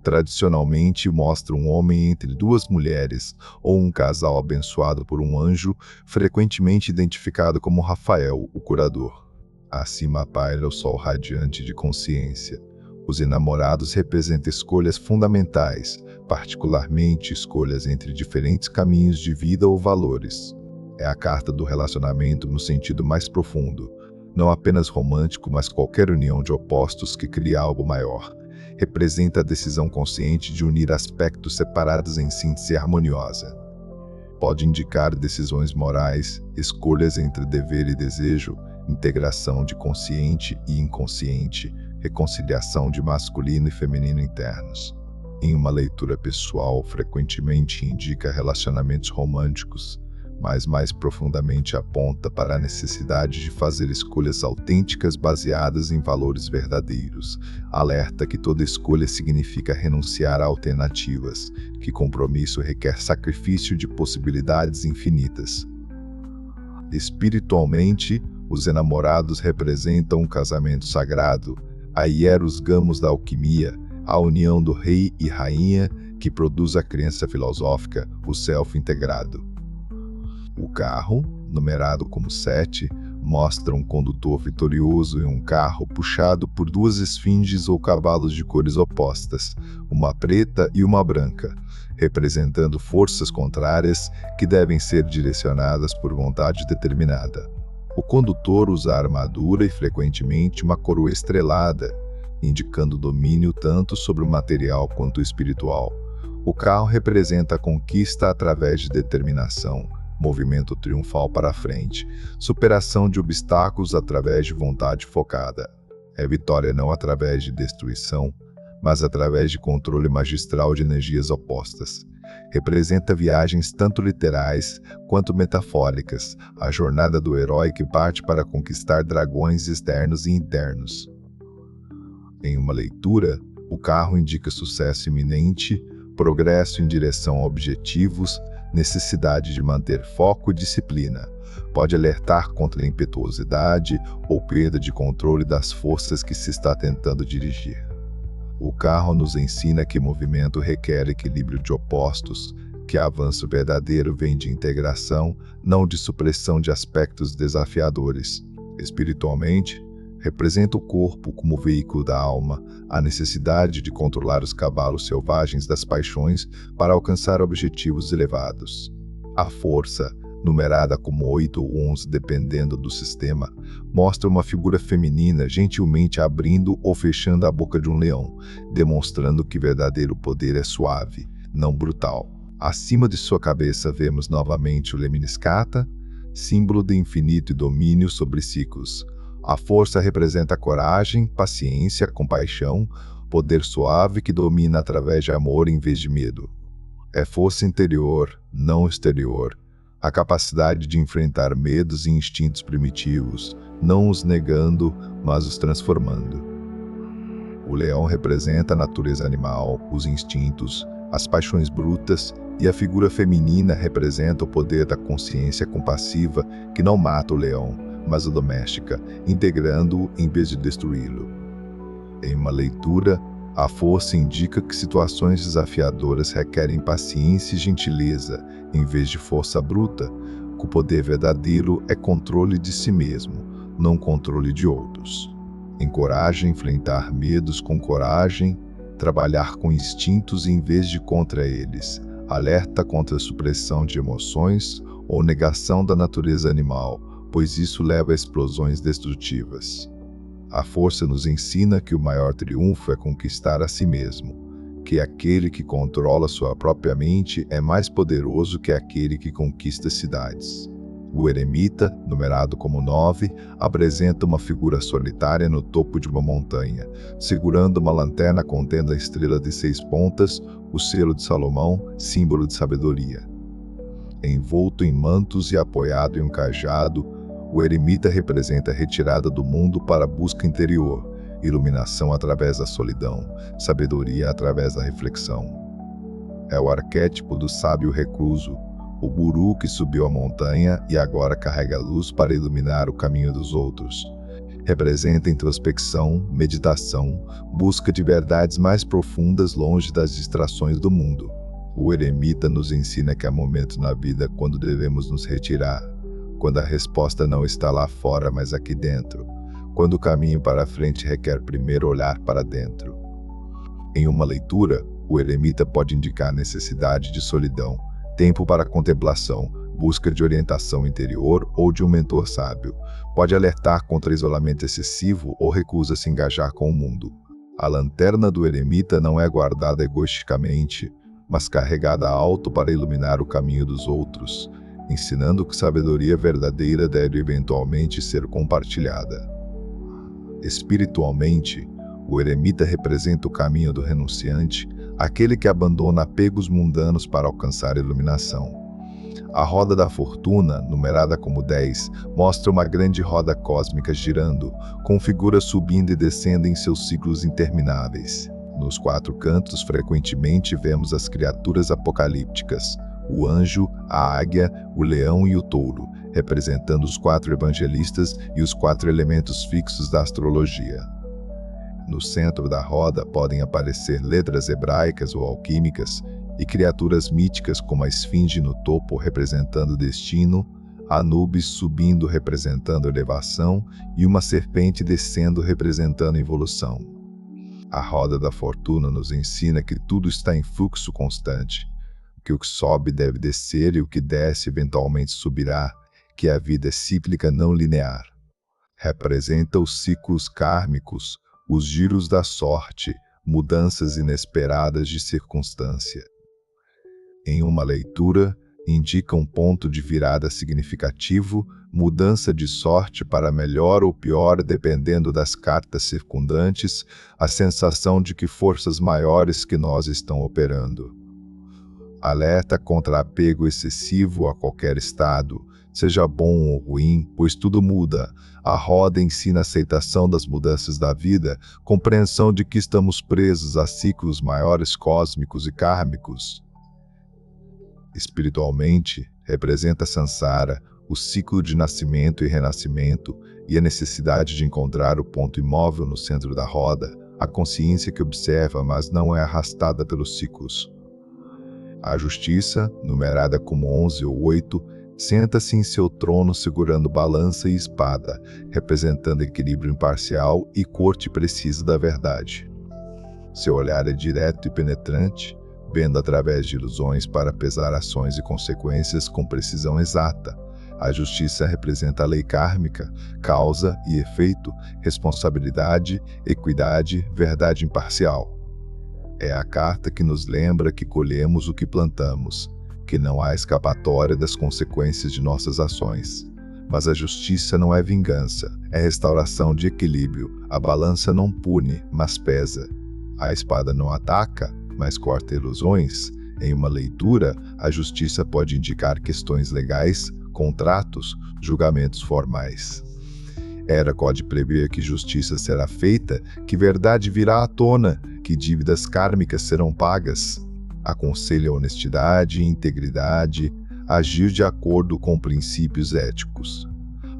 Tradicionalmente mostra um homem entre duas mulheres ou um casal abençoado por um anjo, frequentemente identificado como Rafael, o curador. Acima paira o sol radiante de consciência. Os Enamorados representam escolhas fundamentais, particularmente escolhas entre diferentes caminhos de vida ou valores. É a carta do relacionamento no sentido mais profundo, não apenas romântico, mas qualquer união de opostos que cria algo maior. Representa a decisão consciente de unir aspectos separados em síntese harmoniosa. Pode indicar decisões morais, escolhas entre dever e desejo, integração de consciente e inconsciente, reconciliação de masculino e feminino internos. Em uma leitura pessoal, frequentemente indica relacionamentos românticos, mas mais profundamente aponta para a necessidade de fazer escolhas autênticas baseadas em valores verdadeiros. Alerta que toda escolha significa renunciar a alternativas, que compromisso requer sacrifício de possibilidades infinitas. Espiritualmente, os Enamorados representam um casamento sagrado, a hieros gamos da alquimia, a união do rei e rainha que produz a crença filosófica, o self integrado. O carro, numerado como 7, mostra um condutor vitorioso em um carro puxado por duas esfinges ou cavalos de cores opostas, uma preta e uma branca, representando forças contrárias que devem ser direcionadas por vontade determinada. O condutor usa armadura e frequentemente uma coroa estrelada, indicando domínio tanto sobre o material quanto o espiritual. O carro representa a conquista através de determinação, movimento triunfal para a frente, superação de obstáculos através de vontade focada. É vitória não através de destruição, mas através de controle magistral de energias opostas. Representa viagens tanto literais quanto metafóricas, a jornada do herói que parte para conquistar dragões externos e internos. Em uma leitura, o carro indica sucesso iminente, progresso em direção a objetivos, necessidade de manter foco e disciplina. Pode alertar contra a impetuosidade ou perda de controle das forças que se está tentando dirigir. O carro nos ensina que movimento requer equilíbrio de opostos, que avanço verdadeiro vem de integração, não de supressão de aspectos desafiadores. Espiritualmente, representa o corpo como veículo da alma, a necessidade de controlar os cavalos selvagens das paixões para alcançar objetivos elevados. A força, numerada como 8 ou 11 dependendo do sistema, mostra uma figura feminina gentilmente abrindo ou fechando a boca de um leão, demonstrando que verdadeiro poder é suave, não brutal. Acima de sua cabeça vemos novamente o Lemniscata, símbolo de infinito e domínio sobre ciclos. A força representa coragem, paciência, compaixão, poder suave que domina através de amor em vez de medo. É força interior, não exterior, a capacidade de enfrentar medos e instintos primitivos, não os negando, mas os transformando. O leão representa a natureza animal, os instintos, as paixões brutas, e a figura feminina representa o poder da consciência compassiva que não mata o leão, mas o doméstica, integrando-o em vez de destruí-lo. Em uma leitura, a força indica que situações desafiadoras requerem paciência e gentileza, em vez de força bruta, que o poder verdadeiro é controle de si mesmo, não controle de outros. Encoraja a enfrentar medos com coragem, trabalhar com instintos em vez de contra eles, alerta contra a supressão de emoções ou negação da natureza animal, pois isso leva a explosões destrutivas. A força nos ensina que o maior triunfo é conquistar a si mesmo, que aquele que controla sua própria mente é mais poderoso que aquele que conquista cidades. O eremita, numerado como 9, apresenta uma figura solitária no topo de uma montanha, segurando uma lanterna contendo a estrela de 6 pontas, o selo de Salomão, símbolo de sabedoria. Envolto em mantos e apoiado em um cajado, o eremita representa a retirada do mundo para a busca interior, iluminação através da solidão, sabedoria através da reflexão. É o arquétipo do sábio recluso, o guru que subiu a montanha e agora carrega a luz para iluminar o caminho dos outros. Representa introspecção, meditação, busca de verdades mais profundas longe das distrações do mundo. O eremita nos ensina que há momentos na vida quando devemos nos retirar, quando a resposta não está lá fora, mas aqui dentro, quando o caminho para a frente requer primeiro olhar para dentro. Em uma leitura, o eremita pode indicar a necessidade de solidão, tempo para contemplação, busca de orientação interior ou de um mentor sábio. Pode alertar contra isolamento excessivo ou recusa se engajar com o mundo. A lanterna do eremita não é guardada egoisticamente, mas carregada alto para iluminar o caminho dos outros, ensinando que sabedoria verdadeira deve eventualmente ser compartilhada. Espiritualmente, o eremita representa o caminho do renunciante, aquele que abandona apegos mundanos para alcançar a iluminação. A roda da fortuna, numerada como 10, mostra uma grande roda cósmica girando, com figuras subindo e descendo em seus ciclos intermináveis. Nos 4 cantos, frequentemente vemos as criaturas apocalípticas, o anjo, a águia, o leão e o touro, representando os 4 evangelistas e os 4 elementos fixos da astrologia. No centro da roda podem aparecer letras hebraicas ou alquímicas e criaturas míticas como a esfinge no topo representando destino, Anubis subindo representando elevação e uma serpente descendo representando evolução. A roda da fortuna nos ensina que tudo está em fluxo constante, que o que sobe deve descer e o que desce eventualmente subirá, que a vida é cíclica não linear. Representa os ciclos kármicos, os giros da sorte, mudanças inesperadas de circunstância. Em uma leitura, indica um ponto de virada significativo, mudança de sorte para melhor ou pior dependendo das cartas circundantes, a sensação de que forças maiores que nós estão operando. Alerta contra apego excessivo a qualquer estado, seja bom ou ruim, pois tudo muda. A roda ensina a aceitação das mudanças da vida, compreensão de que estamos presos a ciclos maiores cósmicos e kármicos. Espiritualmente, representa Sansara, o ciclo de nascimento e renascimento, e a necessidade de encontrar o ponto imóvel no centro da roda, a consciência que observa, mas não é arrastada pelos ciclos. A justiça, numerada como 11 ou 8, senta-se em seu trono segurando balança e espada, representando equilíbrio imparcial e corte precisa da verdade. Seu olhar é direto e penetrante, vendo através de ilusões para pesar ações e consequências com precisão exata. A justiça representa a lei kármica, causa e efeito, responsabilidade, equidade, verdade imparcial. É a carta que nos lembra que colhemos o que plantamos, que não há escapatória das consequências de nossas ações. Mas a justiça não é vingança, é restauração de equilíbrio. A balança não pune, mas pesa. A espada não ataca, mas corta ilusões. Em uma leitura, a justiça pode indicar questões legais, contratos, julgamentos formais. Era pode prever que justiça será feita, que verdade virá à tona, que dívidas kármicas serão pagas. Aconselha a honestidade e integridade, agir de acordo com princípios éticos.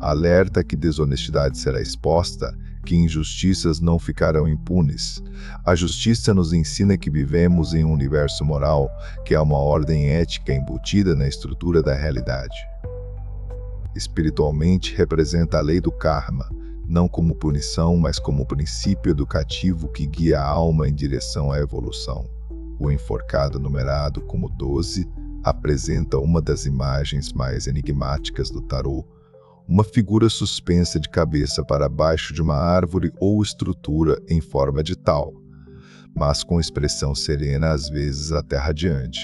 Alerta que desonestidade será exposta, que injustiças não ficarão impunes. A justiça nos ensina que vivemos em um universo moral, que há uma ordem ética embutida na estrutura da realidade. Espiritualmente representa a lei do karma, não como punição, mas como princípio educativo que guia a alma em direção à evolução. O enforcado, numerado como 12, apresenta uma das imagens mais enigmáticas do tarô, uma figura suspensa de cabeça para baixo de uma árvore ou estrutura em forma de tal, mas com expressão serena, às vezes até radiante,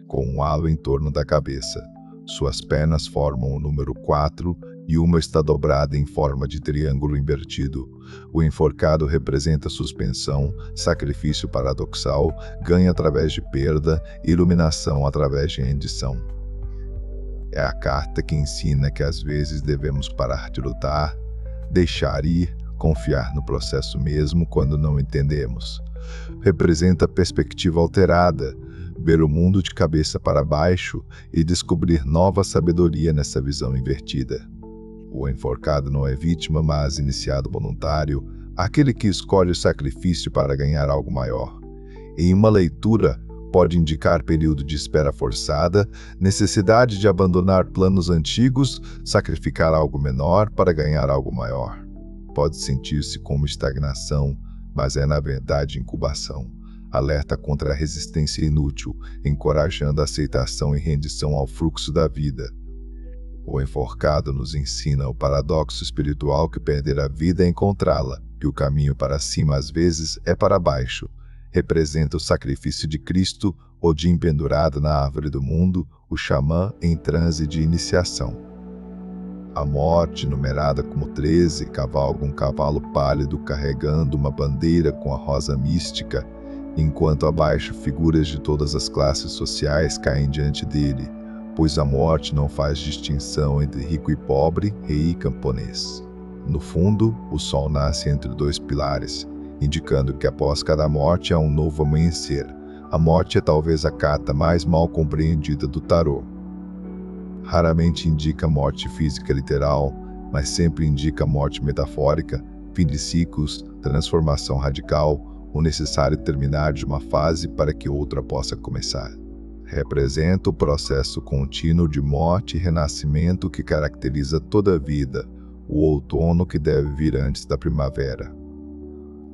com um halo em torno da cabeça. Suas pernas formam o número 4 e uma está dobrada em forma de triângulo invertido. O enforcado representa suspensão, sacrifício paradoxal, ganho através de perda, iluminação através de rendição. É a carta que ensina que às vezes devemos parar de lutar, deixar ir, confiar no processo mesmo quando não entendemos. Representa a perspectiva alterada, ver o mundo de cabeça para baixo e descobrir nova sabedoria nessa visão invertida. O enforcado não é vítima, mas iniciado voluntário, aquele que escolhe o sacrifício para ganhar algo maior. Em uma leitura, pode indicar período de espera forçada, necessidade de abandonar planos antigos, sacrificar algo menor para ganhar algo maior. Pode sentir-se como estagnação, mas é na verdade incubação. Alerta contra a resistência inútil, encorajando a aceitação e rendição ao fluxo da vida. O enforcado nos ensina o paradoxo espiritual que perder a vida é encontrá-la, que o caminho para cima às vezes é para baixo. Representa o sacrifício de Cristo, Odin pendurado na árvore do mundo, o xamã em transe de iniciação. A morte, numerada como 13, cavalga um cavalo pálido carregando uma bandeira com a rosa mística, enquanto abaixo figuras de todas as classes sociais caem diante dele, pois a morte não faz distinção entre rico e pobre, rei e camponês. No fundo, o sol nasce entre dois pilares, indicando que após cada morte há um novo amanhecer. A morte é talvez a carta mais mal compreendida do tarô. Raramente indica morte física literal, mas sempre indica morte metafórica, fim de ciclos, transformação radical, o necessário terminar de uma fase para que outra possa começar. Representa o processo contínuo de morte e renascimento que caracteriza toda a vida, o outono que deve vir antes da primavera.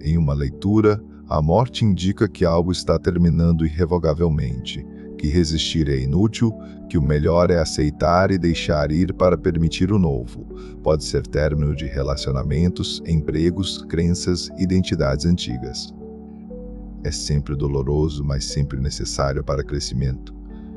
Em uma leitura, a morte indica que algo está terminando irrevogavelmente, que resistir é inútil, que o melhor é aceitar e deixar ir para permitir o novo. Pode ser término de relacionamentos, empregos, crenças, identidades antigas. É sempre doloroso, mas sempre necessário para crescimento.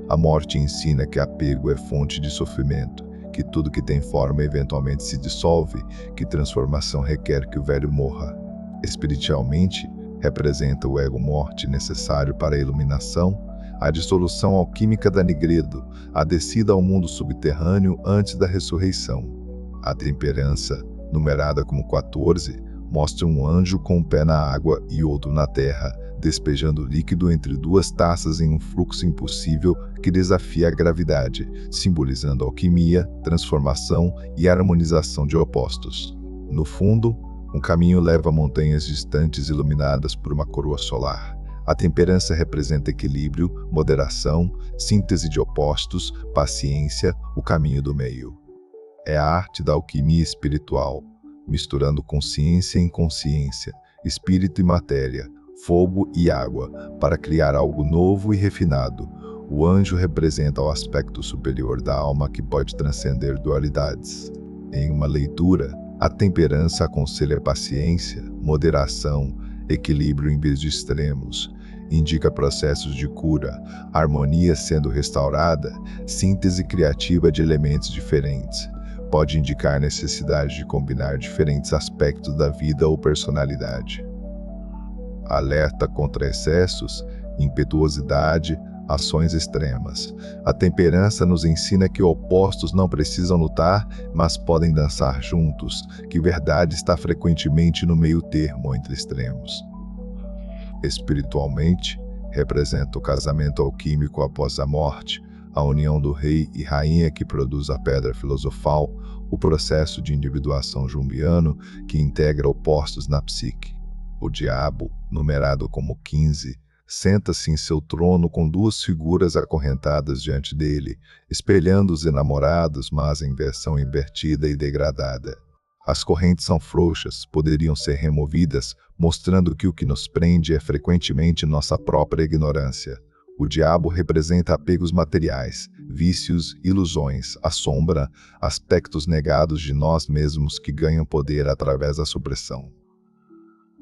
A morte ensina que apego é fonte de sofrimento, que tudo que tem forma eventualmente se dissolve, que transformação requer que o velho morra. Espiritualmente, representa o ego-morte necessário para a iluminação, a dissolução alquímica da Nigredo, a descida ao mundo subterrâneo antes da ressurreição. A temperança, numerada como 14, mostra um anjo com um pé na água e outro na terra, despejando líquido entre duas taças em um fluxo impossível que desafia a gravidade, simbolizando alquimia, transformação e harmonização de opostos. No fundo, um caminho leva a montanhas distantes iluminadas por uma coroa solar. A temperança representa equilíbrio, moderação, síntese de opostos, paciência, o caminho do meio. É a arte da alquimia espiritual, misturando consciência e inconsciência, espírito e matéria, fogo e água, para criar algo novo e refinado. O anjo representa o aspecto superior da alma que pode transcender dualidades. Em uma leitura, a temperança aconselha paciência, moderação, equilíbrio em vez de extremos, indica processos de cura, harmonia sendo restaurada, síntese criativa de elementos diferentes. Pode indicar necessidade de combinar diferentes aspectos da vida ou personalidade. Alerta contra excessos, impetuosidade, ações extremas. A temperança nos ensina que opostos não precisam lutar, mas podem dançar juntos, que verdade está frequentemente no meio termo entre extremos. Espiritualmente, representa o casamento alquímico após a morte, a união do rei e rainha que produz a pedra filosofal, o processo de individuação junguiano que integra opostos na psique. O diabo, numerado como 15, senta-se em seu trono com duas figuras acorrentadas diante dele, espelhando os enamorados, mas em versão invertida e degradada. As correntes são frouxas, poderiam ser removidas, mostrando que o que nos prende é frequentemente nossa própria ignorância. O diabo representa apegos materiais, vícios, ilusões, a sombra, aspectos negados de nós mesmos que ganham poder através da supressão.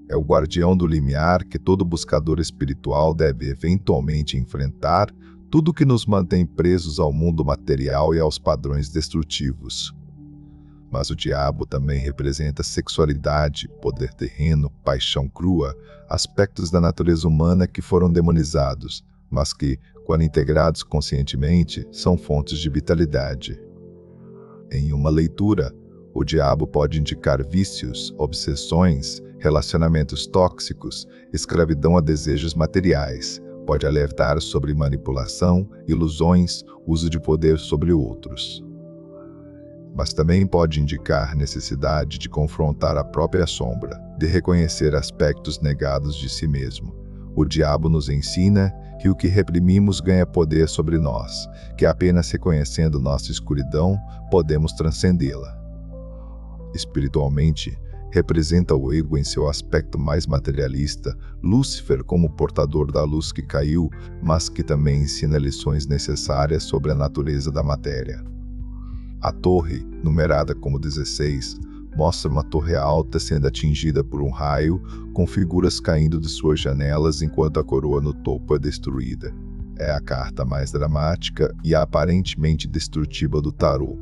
É o guardião do limiar que todo buscador espiritual deve eventualmente enfrentar, tudo que nos mantém presos ao mundo material e aos padrões destrutivos. Mas o diabo também representa sexualidade, poder terreno, paixão crua, aspectos da natureza humana que foram demonizados, mas que, quando integrados conscientemente, são fontes de vitalidade. Em uma leitura, o diabo pode indicar vícios, obsessões, relacionamentos tóxicos, escravidão a desejos materiais, pode alertar sobre manipulação, ilusões, uso de poder sobre outros. Mas também pode indicar necessidade de confrontar a própria sombra, de reconhecer aspectos negados de si mesmo. O diabo nos ensina que o que reprimimos ganha poder sobre nós, que apenas reconhecendo nossa escuridão podemos transcendê-la. Espiritualmente, representa o ego em seu aspecto mais materialista, Lúcifer como portador da luz que caiu, mas que também ensina lições necessárias sobre a natureza da matéria. A torre, numerada como 16, mostra uma torre alta sendo atingida por um raio, com figuras caindo de suas janelas enquanto a coroa no topo é destruída. É a carta mais dramática e aparentemente destrutiva do tarô,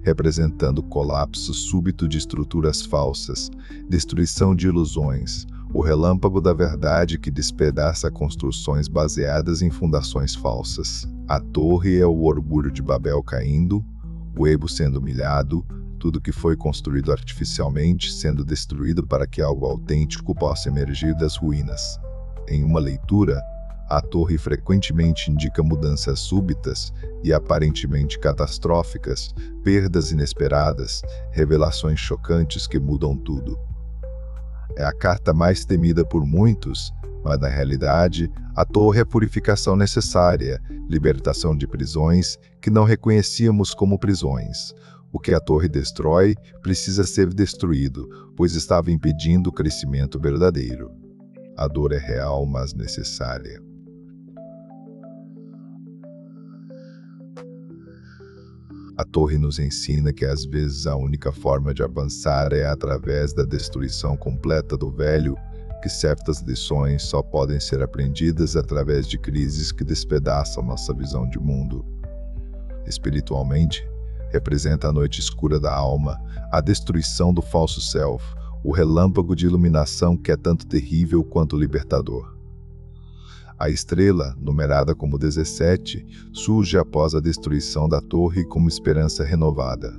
representando o colapso súbito de estruturas falsas, destruição de ilusões, o relâmpago da verdade que despedaça construções baseadas em fundações falsas. A torre é o orgulho de Babel caindo, o ego sendo humilhado, tudo que foi construído artificialmente sendo destruído para que algo autêntico possa emergir das ruínas. Em uma leitura, a torre frequentemente indica mudanças súbitas e aparentemente catastróficas, perdas inesperadas, revelações chocantes que mudam tudo. É a carta mais temida por muitos, mas na realidade, a torre é a purificação necessária, libertação de prisões que não reconhecíamos como prisões. O que a torre destrói precisa ser destruído, pois estava impedindo o crescimento verdadeiro. A dor é real, mas necessária. A torre nos ensina que às vezes a única forma de avançar é através da destruição completa do velho, que certas lições só podem ser aprendidas através de crises que despedaçam nossa visão de mundo. Espiritualmente, representa a noite escura da alma, a destruição do falso self, o relâmpago de iluminação que é tanto terrível quanto libertador. A estrela, numerada como 17, surge após a destruição da torre como esperança renovada.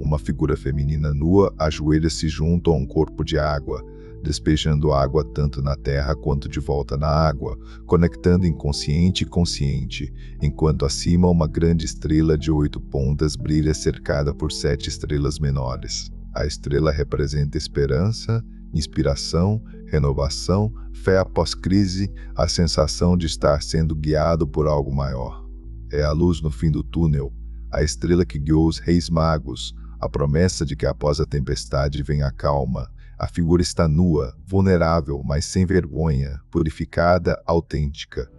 Uma figura feminina nua ajoelha-se junto a um corpo de água, despejando água tanto na terra quanto de volta na água, conectando inconsciente e consciente, enquanto acima uma grande estrela de 8 pontas brilha cercada por 7 estrelas menores. A estrela representa esperança, inspiração, renovação, fé após crise, a sensação de estar sendo guiado por algo maior. É a luz no fim do túnel, a estrela que guiou os reis magos, a promessa de que após a tempestade vem a calma. A figura está nua, vulnerável, mas sem vergonha, purificada, autêntica.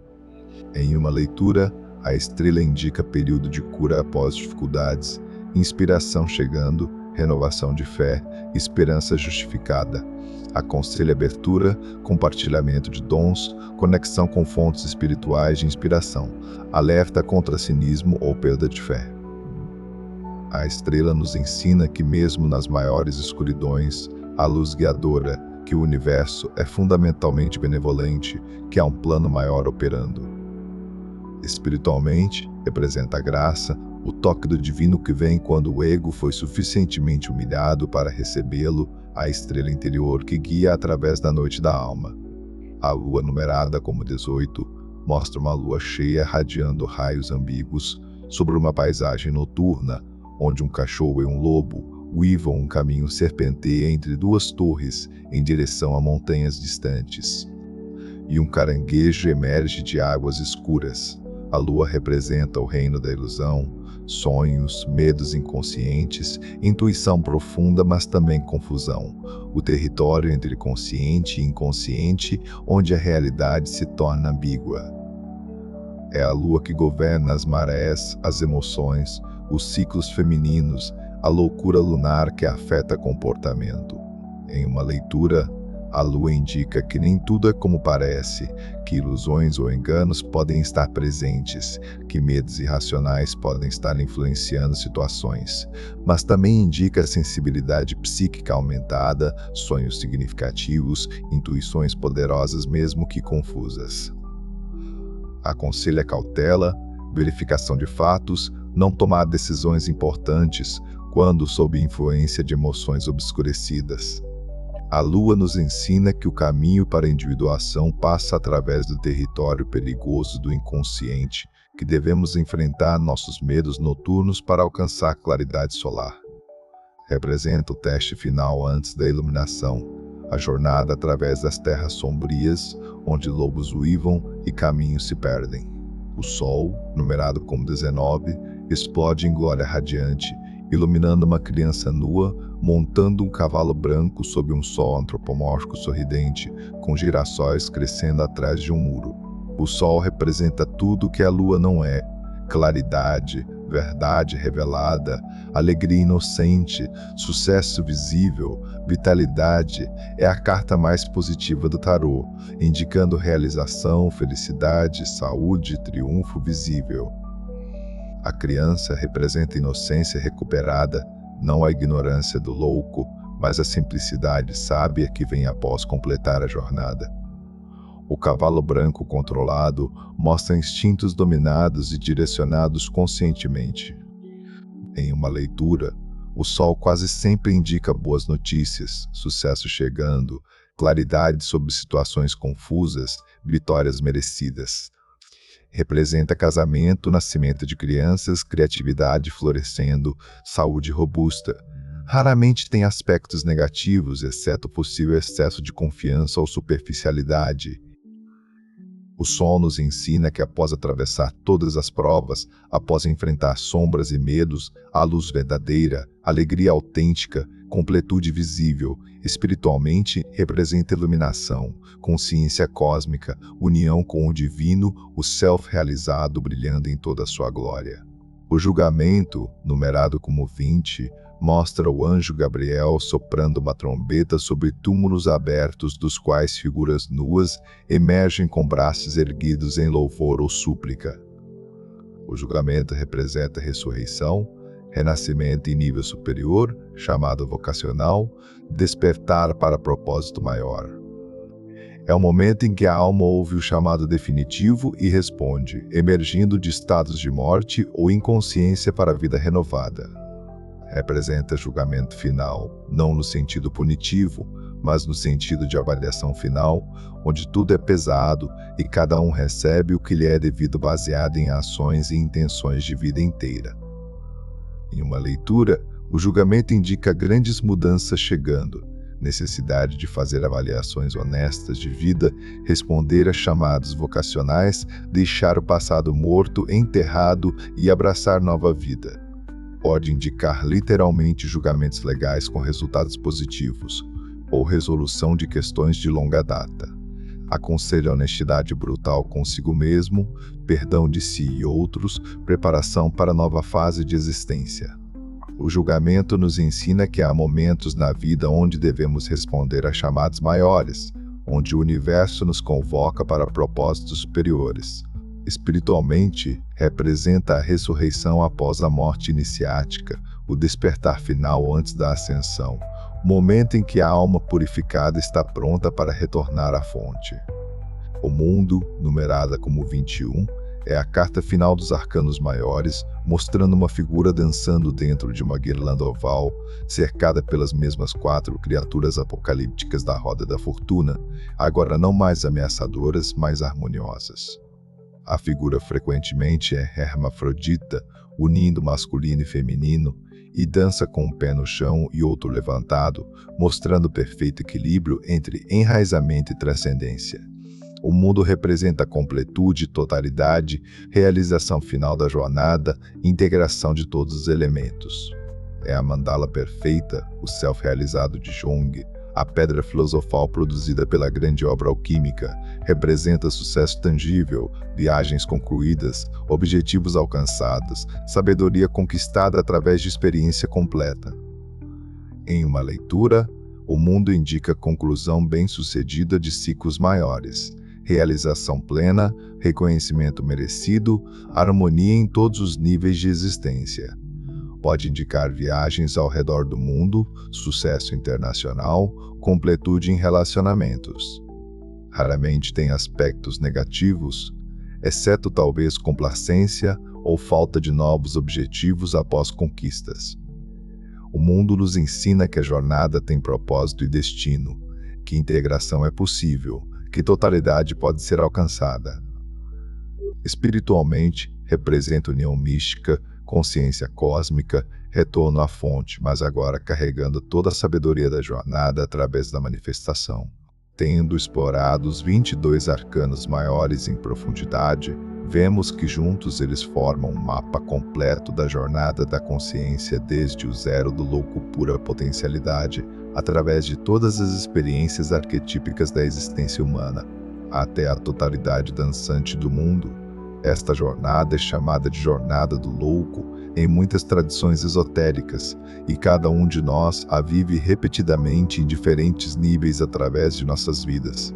Em uma leitura, a estrela indica período de cura após dificuldades, inspiração chegando, renovação de fé, esperança justificada. Aconselha abertura, compartilhamento de dons, conexão com fontes espirituais de inspiração, alerta contra cinismo ou perda de fé. A estrela nos ensina que mesmo nas maiores escuridões, a luz guiadora, que o universo é fundamentalmente benevolente, que há um plano maior operando. Espiritualmente, representa a graça, o toque do divino que vem quando o ego foi suficientemente humilhado para recebê-lo, a estrela interior que guia através da noite da alma. A lua, numerada como 18, mostra uma lua cheia radiando raios ambíguos sobre uma paisagem noturna, onde um cachorro e um lobo uivam um caminho serpenteia entre duas torres em direção a montanhas distantes. E um caranguejo emerge de águas escuras. A lua representa o reino da ilusão, sonhos, medos inconscientes, intuição profunda, mas também confusão. O território entre consciente e inconsciente, onde a realidade se torna ambígua. É a lua que governa as marés, as emoções, os ciclos femininos, a loucura lunar que afeta comportamento. Em uma leitura, a lua indica que nem tudo é como parece, que ilusões ou enganos podem estar presentes, que medos irracionais podem estar influenciando situações, mas também indica a sensibilidade psíquica aumentada, sonhos significativos, intuições poderosas mesmo que confusas. Aconselha cautela, verificação de fatos, não tomar decisões importantes quando sob influência de emoções obscurecidas. A Lua nos ensina que o caminho para a individuação passa através do território perigoso do inconsciente, que devemos enfrentar nossos medos noturnos para alcançar claridade solar. Representa o teste final antes da iluminação, a jornada através das terras sombrias, onde lobos uivam e caminhos se perdem. O Sol, numerado como 19, explode em glória radiante, iluminando uma criança nua, montando um cavalo branco sob um sol antropomórfico sorridente, com girassóis crescendo atrás de um muro. O sol representa tudo que a lua não é: claridade, verdade revelada, alegria inocente, sucesso visível, vitalidade. É a carta mais positiva do tarô, indicando realização, felicidade, saúde e triunfo visível. A criança representa a inocência recuperada, não a ignorância do louco, mas a simplicidade sábia que vem após completar a jornada. O cavalo branco controlado mostra instintos dominados e direcionados conscientemente. Em uma leitura, o sol quase sempre indica boas notícias, sucesso chegando, claridade sobre situações confusas, vitórias merecidas. Representa casamento, nascimento de crianças, criatividade florescendo, saúde robusta. Raramente tem aspectos negativos, exceto o possível excesso de confiança ou superficialidade. O sol nos ensina que após atravessar todas as provas, após enfrentar sombras e medos, há luz verdadeira, alegria autêntica, completude visível. Espiritualmente, representa iluminação, consciência cósmica, união com o divino, o self realizado brilhando em toda a sua glória. O julgamento, numerado como 20, mostra o anjo Gabriel soprando uma trombeta sobre túmulos abertos dos quais figuras nuas emergem com braços erguidos em louvor ou súplica. O julgamento representa ressurreição, renascimento em nível superior, chamado vocacional, despertar para propósito maior. É o momento em que a alma ouve o chamado definitivo e responde, emergindo de estados de morte ou inconsciência para a vida renovada. Representa julgamento final, não no sentido punitivo, mas no sentido de avaliação final, onde tudo é pesado e cada um recebe o que lhe é devido baseado em ações e intenções de vida inteira. Em uma leitura, o julgamento indica grandes mudanças chegando, necessidade de fazer avaliações honestas de vida, responder a chamados vocacionais, deixar o passado morto, enterrado e abraçar nova vida. Pode indicar literalmente julgamentos legais com resultados positivos, ou resolução de questões de longa data. Aconselha honestidade brutal consigo mesmo, perdão de si e outros, preparação para nova fase de existência. O julgamento nos ensina que há momentos na vida onde devemos responder a chamados maiores, onde o universo nos convoca para propósitos superiores. Espiritualmente, representa a ressurreição após a morte iniciática, o despertar final antes da ascensão, o momento em que a alma purificada está pronta para retornar à fonte. O mundo, numerada como 21, é a carta final dos arcanos maiores, mostrando uma figura dançando dentro de uma guirlanda oval, cercada pelas mesmas 4 criaturas apocalípticas da roda da fortuna, agora não mais ameaçadoras, mas harmoniosas. A figura frequentemente é hermafrodita, unindo masculino e feminino, e dança com um pé no chão e outro levantado, mostrando perfeito equilíbrio entre enraizamento e transcendência. O mundo representa completude, totalidade, realização final da jornada, integração de todos os elementos. É a mandala perfeita, o self-realizado de Jung, a pedra filosofal produzida pela grande obra alquímica, representa sucesso tangível, viagens concluídas, objetivos alcançados, sabedoria conquistada através de experiência completa. Em uma leitura, o mundo indica conclusão bem-sucedida de ciclos maiores, realização plena, reconhecimento merecido, harmonia em todos os níveis de existência. Pode indicar viagens ao redor do mundo, sucesso internacional, completude em relacionamentos. Raramente tem aspectos negativos, exceto talvez complacência ou falta de novos objetivos após conquistas. O mundo nos ensina que a jornada tem propósito e destino, que integração é possível, que totalidade pode ser alcançada. Espiritualmente, representa união mística, consciência cósmica, retorno à fonte, mas agora carregando toda a sabedoria da jornada através da manifestação. Tendo explorado os 22 arcanos maiores em profundidade, vemos que juntos eles formam um mapa completo da jornada da consciência desde o zero do louco pura potencialidade, através de todas as experiências arquetípicas da existência humana, até a totalidade dançante do mundo. Esta jornada é chamada de Jornada do Louco em muitas tradições esotéricas, e cada um de nós a vive repetidamente em diferentes níveis através de nossas vidas.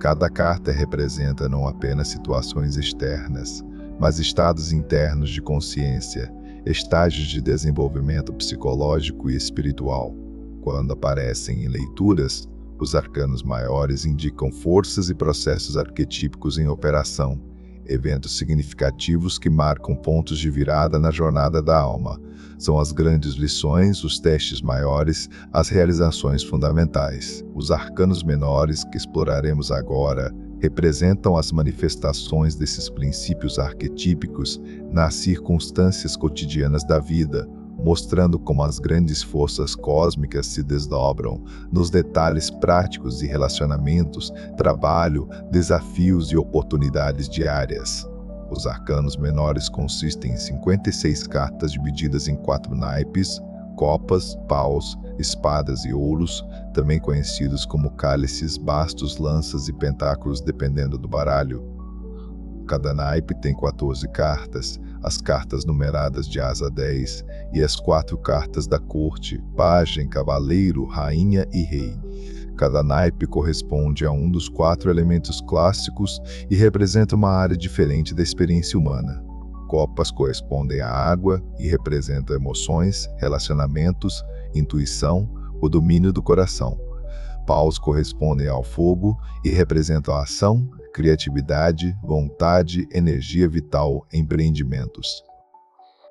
Cada carta representa não apenas situações externas, mas estados internos de consciência, estágios de desenvolvimento psicológico e espiritual. Quando aparecem em leituras, os arcanos maiores indicam forças e processos arquetípicos em operação, eventos significativos que marcam pontos de virada na jornada da alma. São as grandes lições, os testes maiores, as realizações fundamentais. Os arcanos menores que exploraremos agora representam as manifestações desses princípios arquetípicos nas circunstâncias cotidianas da vida, mostrando como as grandes forças cósmicas se desdobram nos detalhes práticos de relacionamentos, trabalho, desafios e oportunidades diárias. Os arcanos menores consistem em 56 cartas divididas em 4 naipes: copas, paus, espadas e ouros, também conhecidos como cálices, bastos, lanças e pentáculos, dependendo do baralho. Cada naipe tem 14 cartas, as cartas numeradas de asa 10 e as 4 cartas da corte, pajem, cavaleiro, rainha e rei. Cada naipe corresponde a um dos 4 elementos clássicos e representa uma área diferente da experiência humana. Copas correspondem à água e representam emoções, relacionamentos, intuição, o domínio do coração. Paus correspondem ao fogo e representam a ação, criatividade, vontade, energia vital, empreendimentos.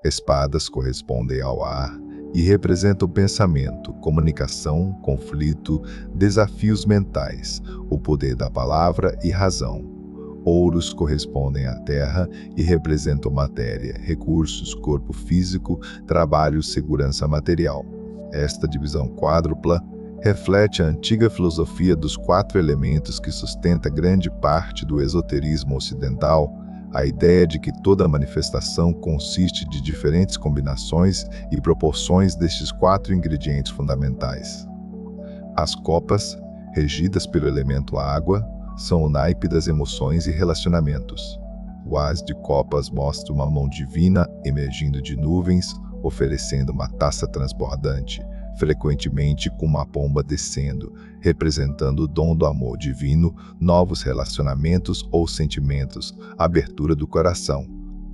Espadas correspondem ao ar e representam o pensamento, comunicação, conflito, desafios mentais, o poder da palavra e razão. Ouros correspondem à terra e representam matéria, recursos, corpo físico, trabalho, segurança material. Esta divisão quádrupla reflete a antiga filosofia dos 4 elementos que sustenta grande parte do esoterismo ocidental, a ideia de que toda manifestação consiste de diferentes combinações e proporções destes 4 ingredientes fundamentais. As copas, regidas pelo elemento água, são o naipe das emoções e relacionamentos. O as de copas mostra uma mão divina emergindo de nuvens, oferecendo uma taça transbordante, frequentemente com uma pomba descendo, representando o dom do amor divino, novos relacionamentos ou sentimentos, abertura do coração.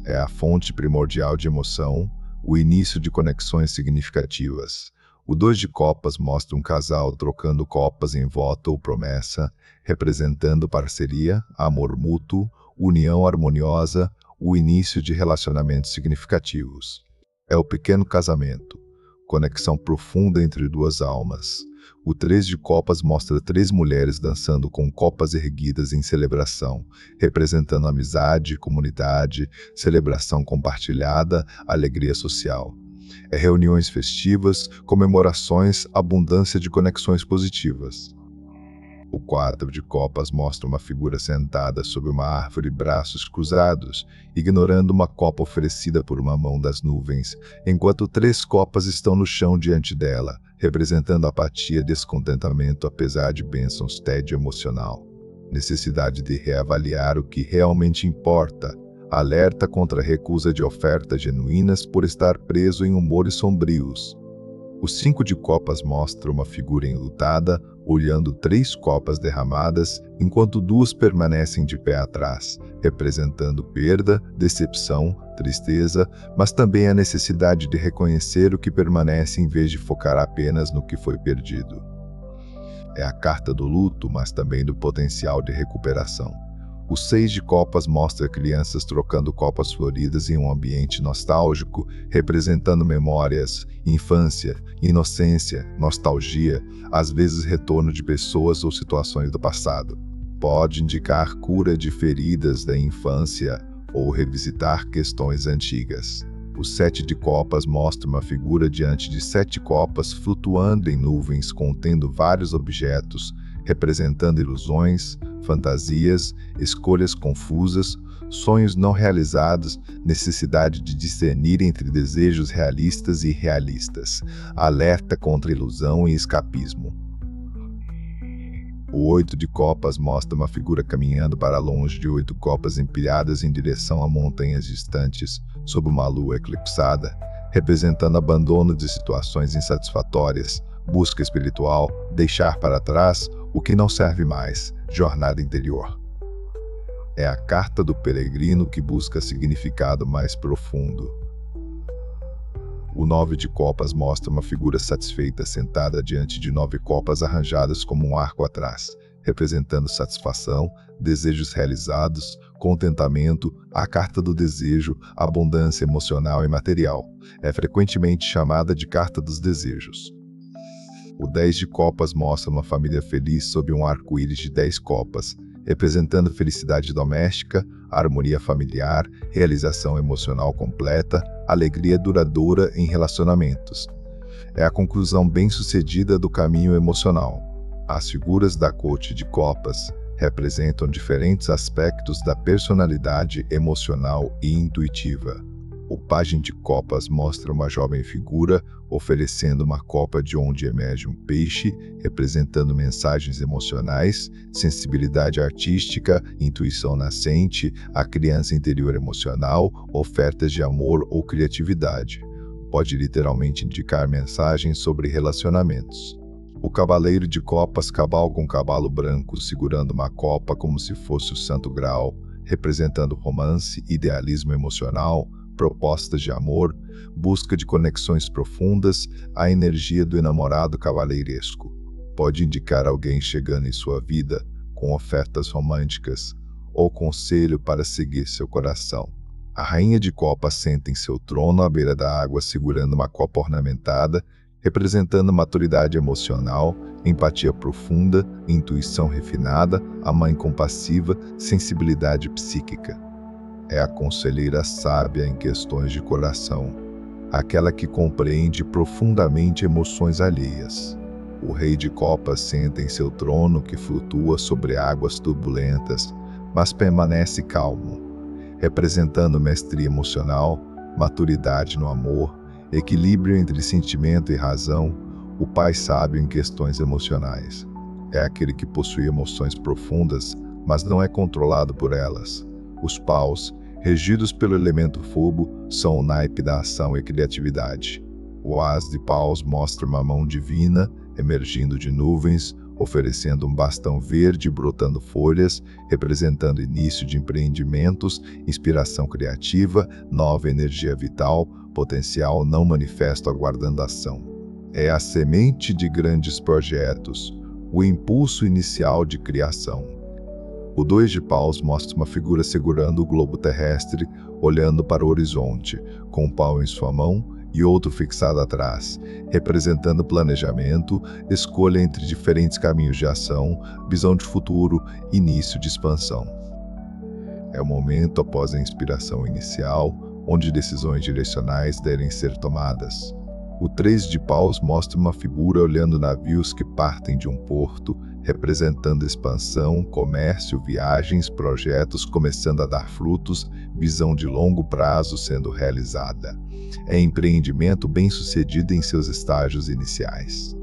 É a fonte primordial de emoção, o início de conexões significativas. O 2 de copas mostra um casal trocando copas em voto ou promessa, representando parceria, amor mútuo, união harmoniosa, o início de relacionamentos significativos. É o pequeno casamento, conexão profunda entre 2 almas. O 3 de copas mostra 3 mulheres dançando com copas erguidas em celebração, representando amizade, comunidade, celebração compartilhada, alegria social. É reuniões festivas, comemorações, abundância de conexões positivas. O 4 de copas mostra uma figura sentada sob uma árvore, braços cruzados, ignorando uma copa oferecida por uma mão das nuvens, enquanto 3 copas estão no chão diante dela, representando apatia e descontentamento apesar de bênçãos, tédio emocional. Necessidade de reavaliar o que realmente importa, alerta contra a recusa de ofertas genuínas por estar preso em humores sombrios. O 5 de copas mostra uma figura enlutada, olhando 3 copas derramadas, enquanto 2 permanecem de pé atrás, representando perda, decepção, tristeza, mas também a necessidade de reconhecer o que permanece em vez de focar apenas no que foi perdido. É a carta do luto, mas também do potencial de recuperação. O 6 de copas mostra crianças trocando copas floridas em um ambiente nostálgico, representando memórias, infância, inocência, nostalgia, às vezes retorno de pessoas ou situações do passado. Pode indicar cura de feridas da infância ou revisitar questões antigas. O 7 de copas mostra uma figura diante de 7 copas flutuando em nuvens contendo vários objetos, representando ilusões, fantasias, escolhas confusas, sonhos não realizados, necessidade de discernir entre desejos realistas e irrealistas, alerta contra ilusão e escapismo. O 8 de copas mostra uma figura caminhando para longe de 8 copas empilhadas em direção a montanhas distantes, sob uma lua eclipsada, representando abandono de situações insatisfatórias, busca espiritual, deixar para trás o que não serve mais, jornada interior. É a carta do peregrino que busca significado mais profundo. O 9 de copas mostra uma figura satisfeita sentada diante de 9 copas arranjadas como um arco atrás, representando satisfação, desejos realizados, contentamento, a carta do desejo, abundância emocional e material. É frequentemente chamada de carta dos desejos. O 10 de copas mostra uma família feliz sob um arco-íris de 10 copas, representando felicidade doméstica, harmonia familiar, realização emocional completa, alegria duradoura em relacionamentos. É a conclusão bem-sucedida do caminho emocional. As figuras da corte de copas representam diferentes aspectos da personalidade emocional e intuitiva. O pajem de copas mostra uma jovem figura oferecendo uma copa de onde emerge um peixe, representando mensagens emocionais, sensibilidade artística, intuição nascente, a criança interior emocional, ofertas de amor ou criatividade. Pode literalmente indicar mensagens sobre relacionamentos. O cavaleiro de copas cavalga um cavalo branco segurando uma copa como se fosse o Santo Graal, representando romance, idealismo emocional, propostas de amor, busca de conexões profundas, a energia do enamorado cavaleiresco. Pode indicar alguém chegando em sua vida com ofertas românticas ou conselho para seguir seu coração. A rainha de copas senta em seu trono à beira da água segurando uma copa ornamentada, representando maturidade emocional, empatia profunda, intuição refinada, a mãe compassiva, sensibilidade psíquica. É a conselheira sábia em questões de coração, aquela que compreende profundamente emoções alheias. O rei de copas senta em seu trono que flutua sobre águas turbulentas, mas permanece calmo, representando mestria emocional, maturidade no amor, equilíbrio entre sentimento e razão, o pai sábio em questões emocionais. É aquele que possui emoções profundas, mas não é controlado por elas. Os paus, regidos pelo elemento fogo, são o naipe da ação e criatividade. O as de paus mostra uma mão divina, emergindo de nuvens, oferecendo um bastão verde brotando folhas, representando início de empreendimentos, inspiração criativa, nova energia vital, potencial não manifesto aguardando ação. É a semente de grandes projetos, o impulso inicial de criação. O 2 de paus mostra uma figura segurando o globo terrestre, olhando para o horizonte, com um pau em sua mão e outro fixado atrás, representando planejamento, escolha entre diferentes caminhos de ação, visão de futuro, início de expansão. É o momento após a inspiração inicial, onde decisões direcionais devem ser tomadas. O 3 de paus mostra uma figura olhando navios que partem de um porto, representando expansão, comércio, viagens, projetos começando a dar frutos, visão de longo prazo sendo realizada. É empreendimento bem-sucedido em seus estágios iniciais.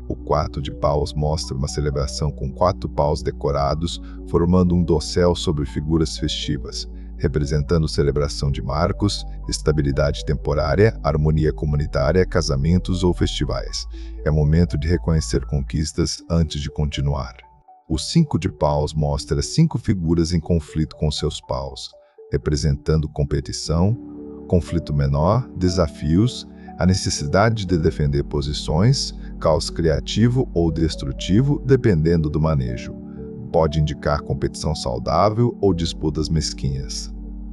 O 4 de paus mostra uma celebração com 4 paus decorados, formando um dossel sobre figuras festivas, representando celebração de marcos, estabilidade temporária, harmonia comunitária, casamentos ou festivais. É momento de reconhecer conquistas antes de continuar. O 5 de paus mostra 5 figuras em conflito com seus paus, representando competição, conflito menor, desafios, a necessidade de defender posições, caos criativo ou destrutivo, dependendo do manejo. Pode indicar competição saudável ou disputas mesquinhas.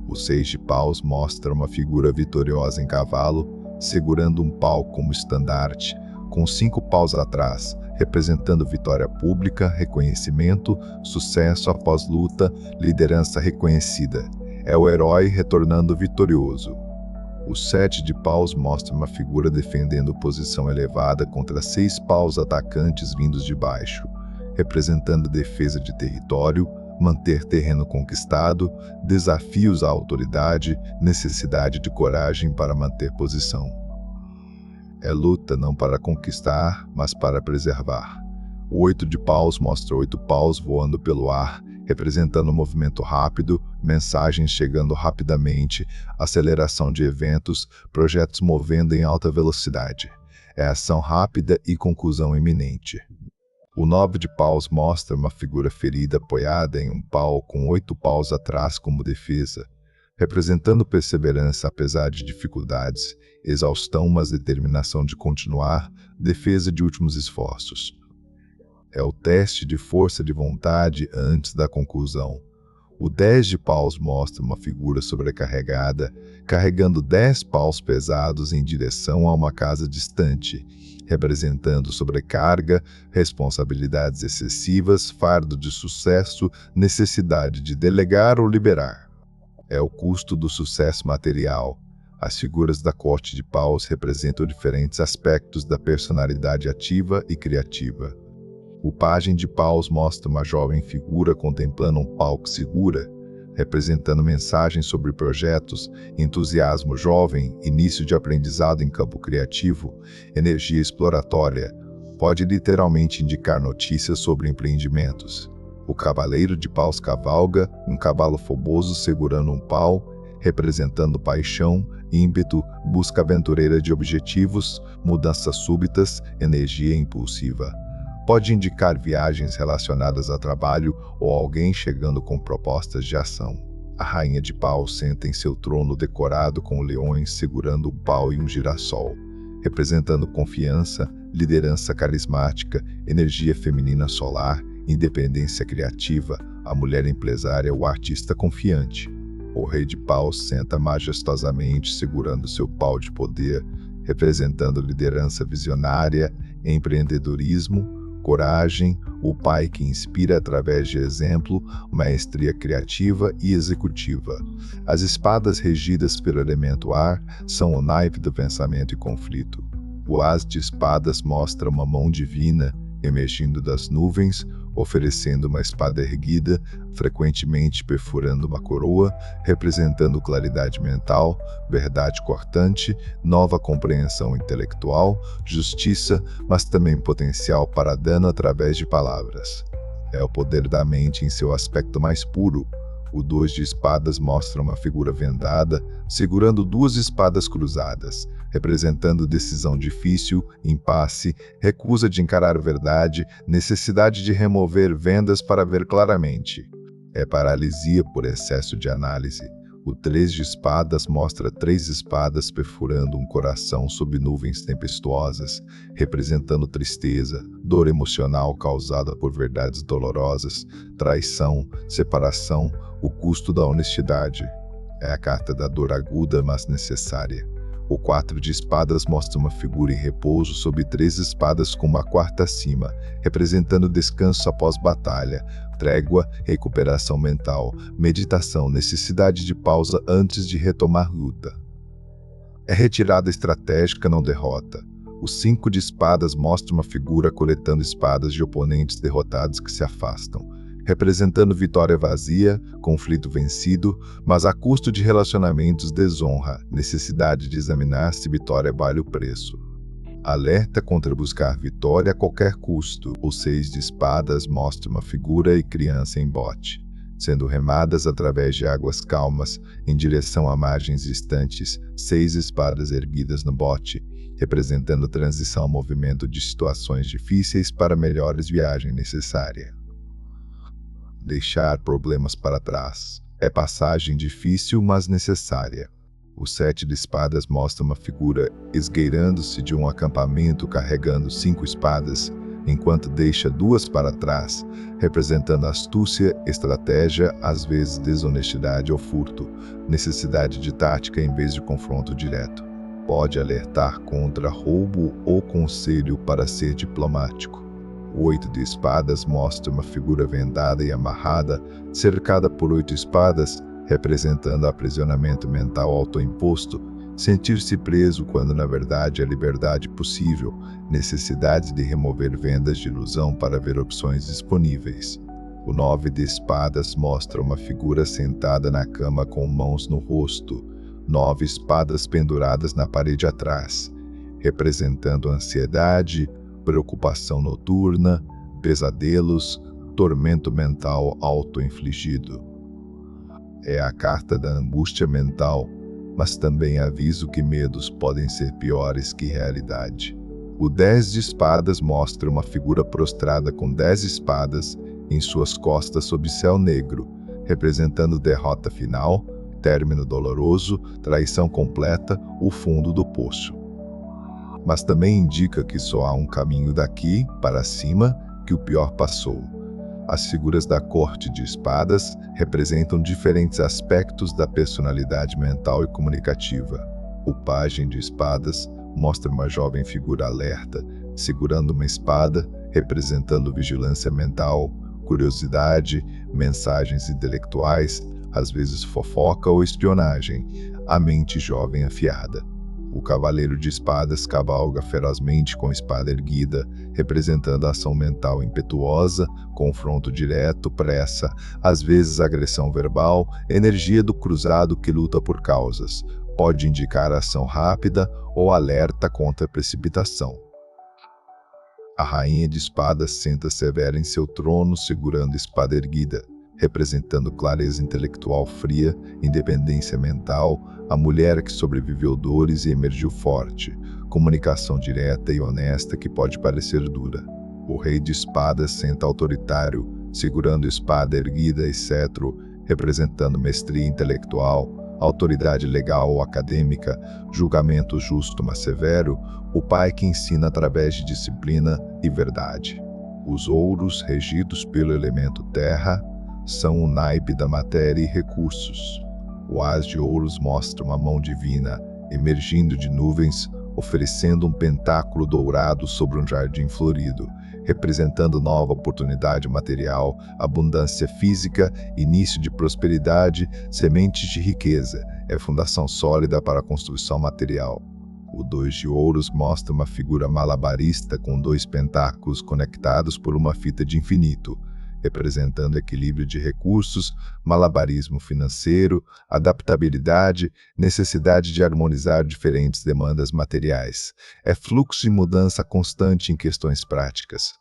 O 6 de paus mostra uma figura vitoriosa em cavalo, segurando um pau como estandarte, com 5 paus atrás, representando vitória pública, reconhecimento, sucesso após luta, liderança reconhecida. É o herói retornando vitorioso. O 7 de paus mostra uma figura defendendo posição elevada contra 6 paus atacantes vindos de baixo, representando defesa de território, manter terreno conquistado, desafios à autoridade, necessidade de coragem para manter posição. É luta não para conquistar, mas para preservar. O 8 de paus mostra 8 paus voando pelo ar, representando movimento rápido, mensagens chegando rapidamente, aceleração de eventos, projetos movendo em alta velocidade. É ação rápida e conclusão iminente. O 9 de paus mostra uma figura ferida apoiada em um pau com 8 paus atrás como defesa, representando perseverança apesar de dificuldades, exaustão mas determinação de continuar, defesa de últimos esforços. É o teste de força de vontade antes da conclusão. O 10 de paus mostra uma figura sobrecarregada, carregando 10 paus pesados em direção a uma casa distante, representando sobrecarga, responsabilidades excessivas, fardo de sucesso, necessidade de delegar ou liberar. É o custo do sucesso material. As figuras da corte de paus representam diferentes aspectos da personalidade ativa e criativa. O pajem de paus mostra uma jovem figura contemplando um pau que segura, representando mensagens sobre projetos, entusiasmo jovem, início de aprendizado em campo criativo, energia exploratória. Pode literalmente indicar notícias sobre empreendimentos. O cavaleiro de paus cavalga, um cavalo fogoso segurando um pau, representando paixão, ímpeto, busca aventureira de objetivos, mudanças súbitas, energia impulsiva. Pode indicar viagens relacionadas a trabalho ou alguém chegando com propostas de ação. A rainha de paus senta em seu trono decorado com leões segurando um pau e um girassol, representando confiança, liderança carismática, energia feminina solar, independência criativa, a mulher empresária, o artista confiante. O rei de paus senta majestosamente segurando seu pau de poder, representando liderança visionária, empreendedorismo, coragem, o pai que inspira através de exemplo, maestria criativa e executiva. As espadas regidas pelo elemento ar são o naipe do pensamento e conflito. O as de espadas mostra uma mão divina emergindo das nuvens, oferecendo uma espada erguida, frequentemente perfurando uma coroa, representando claridade mental, verdade cortante, nova compreensão intelectual, justiça, mas também potencial para dano através de palavras. É o poder da mente em seu aspecto mais puro. O 2 de espadas mostra uma figura vendada, segurando 2 espadas cruzadas, representando decisão difícil, impasse, recusa de encarar a verdade, necessidade de remover vendas para ver claramente. É paralisia por excesso de análise. O 3 de espadas mostra 3 espadas perfurando um coração sob nuvens tempestuosas, representando tristeza, dor emocional causada por verdades dolorosas, traição, separação, o custo da honestidade. É a carta da dor aguda, mas necessária. O 4 de espadas mostra uma figura em repouso sob 3 espadas com uma quarta acima, representando descanso após batalha, trégua, recuperação mental, meditação, necessidade de pausa antes de retomar luta. É retirada estratégica, não derrota. O 5 de espadas mostra uma figura coletando espadas de oponentes derrotados que se afastam, representando vitória vazia, conflito vencido, mas a custo de relacionamentos desonra, necessidade de examinar se vitória vale o preço. Alerta contra buscar vitória a qualquer custo. O 6 de espadas mostra uma figura e criança em bote, sendo remadas através de águas calmas em direção a margens distantes, 6 espadas erguidas no bote, representando transição ao movimento de situações difíceis para melhores viagem necessária. Deixar problemas para trás. É passagem difícil, mas necessária. O 7 de espadas mostra uma figura esgueirando-se de um acampamento carregando 5 espadas, enquanto deixa 2 para trás, representando astúcia, estratégia, às vezes desonestidade ou furto, necessidade de tática em vez de confronto direto. Pode alertar contra roubo ou conselho para ser diplomático. O 8 de espadas mostra uma figura vendada e amarrada, cercada por 8 espadas, representando aprisionamento mental autoimposto, sentir-se preso quando na verdade é liberdade possível, necessidade de remover vendas de ilusão para ver opções disponíveis. O 9 de espadas mostra uma figura sentada na cama com mãos no rosto, 9 espadas penduradas na parede atrás, representando ansiedade, preocupação noturna, pesadelos, tormento mental auto-infligido. É a carta da angústia mental, mas também aviso que medos podem ser piores que realidade. O 10 de espadas mostra uma figura prostrada com 10 espadas em suas costas sob céu negro, representando derrota final, término doloroso, traição completa, o fundo do poço. Mas também indica que só há um caminho daqui para cima, que o pior passou. As figuras da corte de espadas representam diferentes aspectos da personalidade mental e comunicativa. O pajem de espadas mostra uma jovem figura alerta, segurando uma espada, representando vigilância mental, curiosidade, mensagens intelectuais, às vezes fofoca ou espionagem, a mente jovem afiada. O cavaleiro de espadas cavalga ferozmente com espada erguida, representando a ação mental impetuosa, confronto direto, pressa, às vezes agressão verbal, energia do cruzado que luta por causas. Pode indicar ação rápida ou alerta contra a precipitação. A rainha de espadas senta severa em seu trono segurando espada erguida, representando clareza intelectual fria, independência mental, a mulher que sobreviveu dores e emergiu forte, comunicação direta e honesta que pode parecer dura. O rei de espadas senta autoritário, segurando espada erguida e cetro, representando mestria intelectual, autoridade legal ou acadêmica, julgamento justo mas severo, o pai que ensina através de disciplina e verdade. Os ouros, regidos pelo elemento terra, são o naipe da matéria e recursos. O as de ouros mostra uma mão divina, emergindo de nuvens, oferecendo um pentáculo dourado sobre um jardim florido, representando nova oportunidade material, abundância física, início de prosperidade, sementes de riqueza, é fundação sólida para a construção material. O 2 de ouros mostra uma figura malabarista com 2 pentáculos conectados por uma fita de infinito, representando equilíbrio de recursos, malabarismo financeiro, adaptabilidade, necessidade de harmonizar diferentes demandas materiais. É fluxo e mudança constante em questões práticas.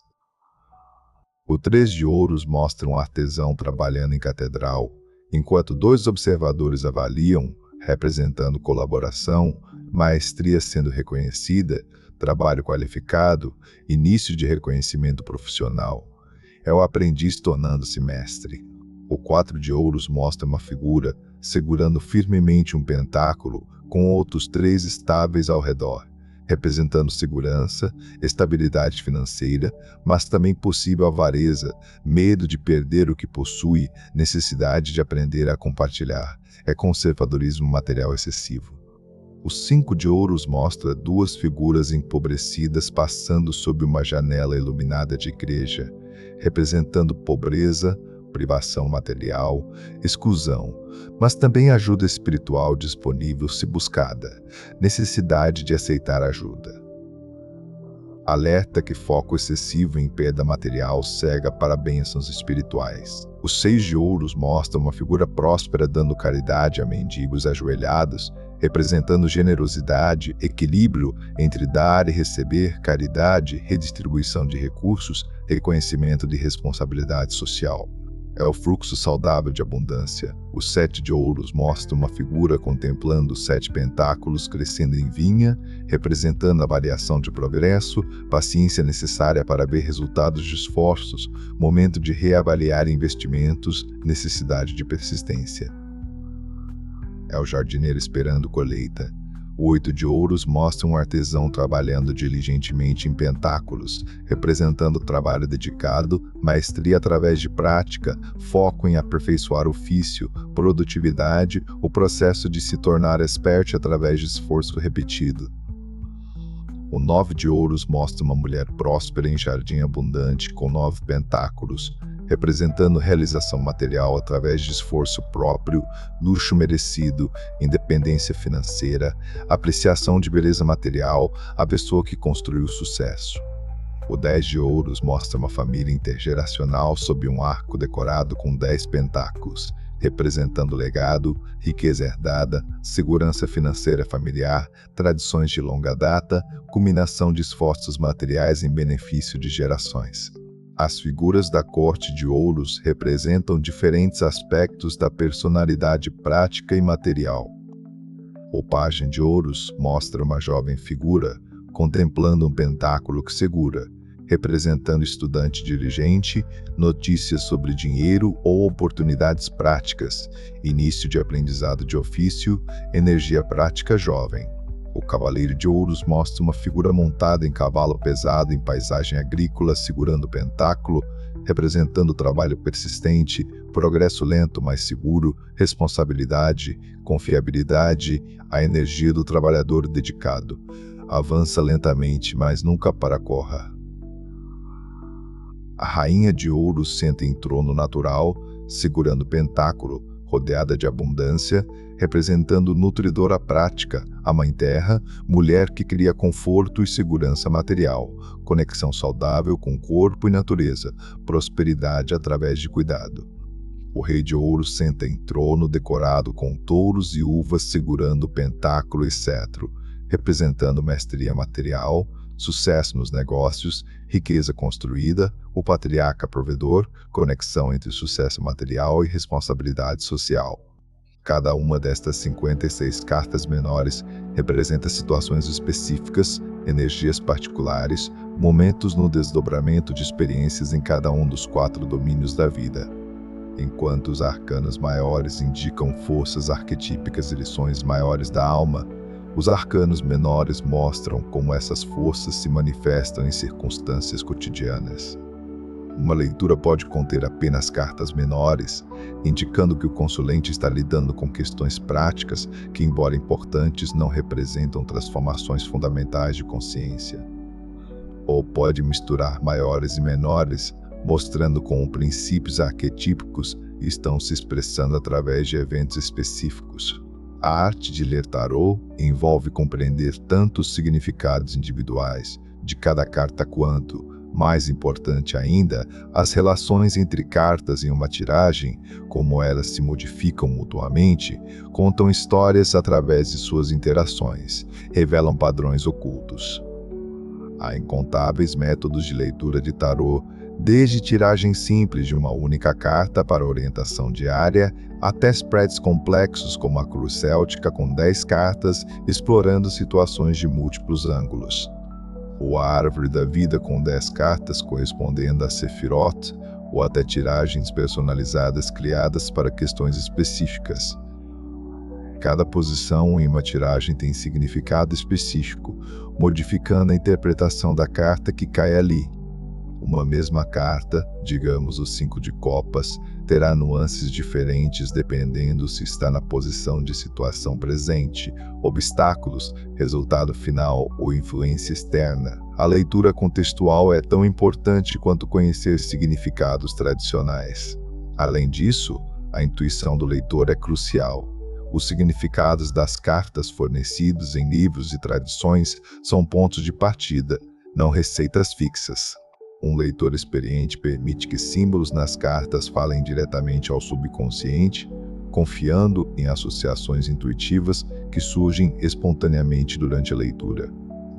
O 3 de ouros mostra um artesão trabalhando em catedral, enquanto 2 observadores avaliam, representando colaboração, maestria sendo reconhecida, trabalho qualificado, início de reconhecimento profissional. É o aprendiz tornando-se mestre. O 4 de ouros mostra uma figura segurando firmemente um pentáculo com outros 3 estáveis ao redor, representando segurança, estabilidade financeira, mas também possível avareza, medo de perder o que possui, necessidade de aprender a compartilhar. É conservadorismo material excessivo. O 5 de ouros mostra 2 figuras empobrecidas passando sob uma janela iluminada de igreja, representando pobreza, privação material, exclusão, mas também ajuda espiritual disponível se buscada, necessidade de aceitar ajuda. Alerta que foco excessivo em perda material cega para bênçãos espirituais. O 6 de ouros mostra uma figura próspera dando caridade a mendigos ajoelhados, representando generosidade, equilíbrio entre dar e receber, caridade, redistribuição de recursos, reconhecimento de responsabilidade social. É o fluxo saudável de abundância. O 7 de ouros mostra uma figura contemplando os 7 pentáculos crescendo em vinha, representando a variação de progresso, paciência necessária para ver resultados de esforços, momento de reavaliar investimentos, necessidade de persistência. É o jardineiro esperando colheita. O 8 de ouros mostra um artesão trabalhando diligentemente em pentáculos, representando trabalho dedicado, maestria através de prática, foco em aperfeiçoar o ofício, produtividade, o processo de se tornar expert através de esforço repetido. O 9 de ouros mostra uma mulher próspera em jardim abundante com 9 pentáculos, representando realização material através de esforço próprio, luxo merecido, independência financeira, apreciação de beleza material, a pessoa que construiu sucesso. O 10 de ouros mostra uma família intergeracional sob um arco decorado com 10 pentáculos, representando legado, riqueza herdada, segurança financeira familiar, tradições de longa data, culminação de esforços materiais em benefício de gerações. As figuras da corte de ouros representam diferentes aspectos da personalidade prática e material. O pajem de ouros mostra uma jovem figura contemplando um pentáculo que segura, representando estudante diligente, notícias sobre dinheiro ou oportunidades práticas, início de aprendizado de ofício, energia prática jovem. O cavaleiro de ouros mostra uma figura montada em cavalo pesado em paisagem agrícola segurando o pentáculo, representando trabalho persistente, progresso lento mas seguro, responsabilidade, confiabilidade, a energia do trabalhador dedicado. Avança lentamente, mas nunca para-corra. A rainha de ouros senta em trono natural, segurando o pentáculo, rodeada de abundância, representando nutridora prática, a Mãe Terra, mulher que cria conforto e segurança material, conexão saudável com corpo e natureza, prosperidade através de cuidado. O Rei de Ouros senta em trono decorado com touros e uvas segurando o pentáculo e cetro, representando mestria material, sucesso nos negócios, riqueza construída, o patriarca provedor, conexão entre sucesso material e responsabilidade social. Cada uma destas 56 cartas menores representa situações específicas, energias particulares, momentos no desdobramento de experiências em cada um dos 4 domínios da vida. Enquanto os arcanos maiores indicam forças arquetípicas e lições maiores da alma, os arcanos menores mostram como essas forças se manifestam em circunstâncias cotidianas. Uma leitura pode conter apenas cartas menores, indicando que o consulente está lidando com questões práticas que, embora importantes, não representam transformações fundamentais de consciência. Ou pode misturar maiores e menores, mostrando como princípios arquetípicos estão se expressando através de eventos específicos. A arte de ler tarô envolve compreender tanto os significados individuais de cada carta quanto, mais importante ainda, as relações entre cartas em uma tiragem, como elas se modificam mutuamente, contam histórias através de suas interações, revelam padrões ocultos. Há incontáveis métodos de leitura de tarô, desde tiragem simples de uma única carta para orientação diária, até spreads complexos como a cruz céltica com 10 cartas, explorando situações de múltiplos ângulos. Ou a árvore da vida com 10 cartas correspondendo a Sefirot, ou até tiragens personalizadas criadas para questões específicas. Cada posição em uma tiragem tem significado específico, modificando a interpretação da carta que cai ali. Uma mesma carta, digamos o 5 de copas, terá nuances diferentes dependendo se está na posição de situação presente, obstáculos, resultado final ou influência externa. A leitura contextual é tão importante quanto conhecer significados tradicionais. Além disso, a intuição do leitor é crucial. Os significados das cartas fornecidos em livros e tradições são pontos de partida, não receitas fixas. Um leitor experiente permite que símbolos nas cartas falem diretamente ao subconsciente, confiando em associações intuitivas que surgem espontaneamente durante a leitura.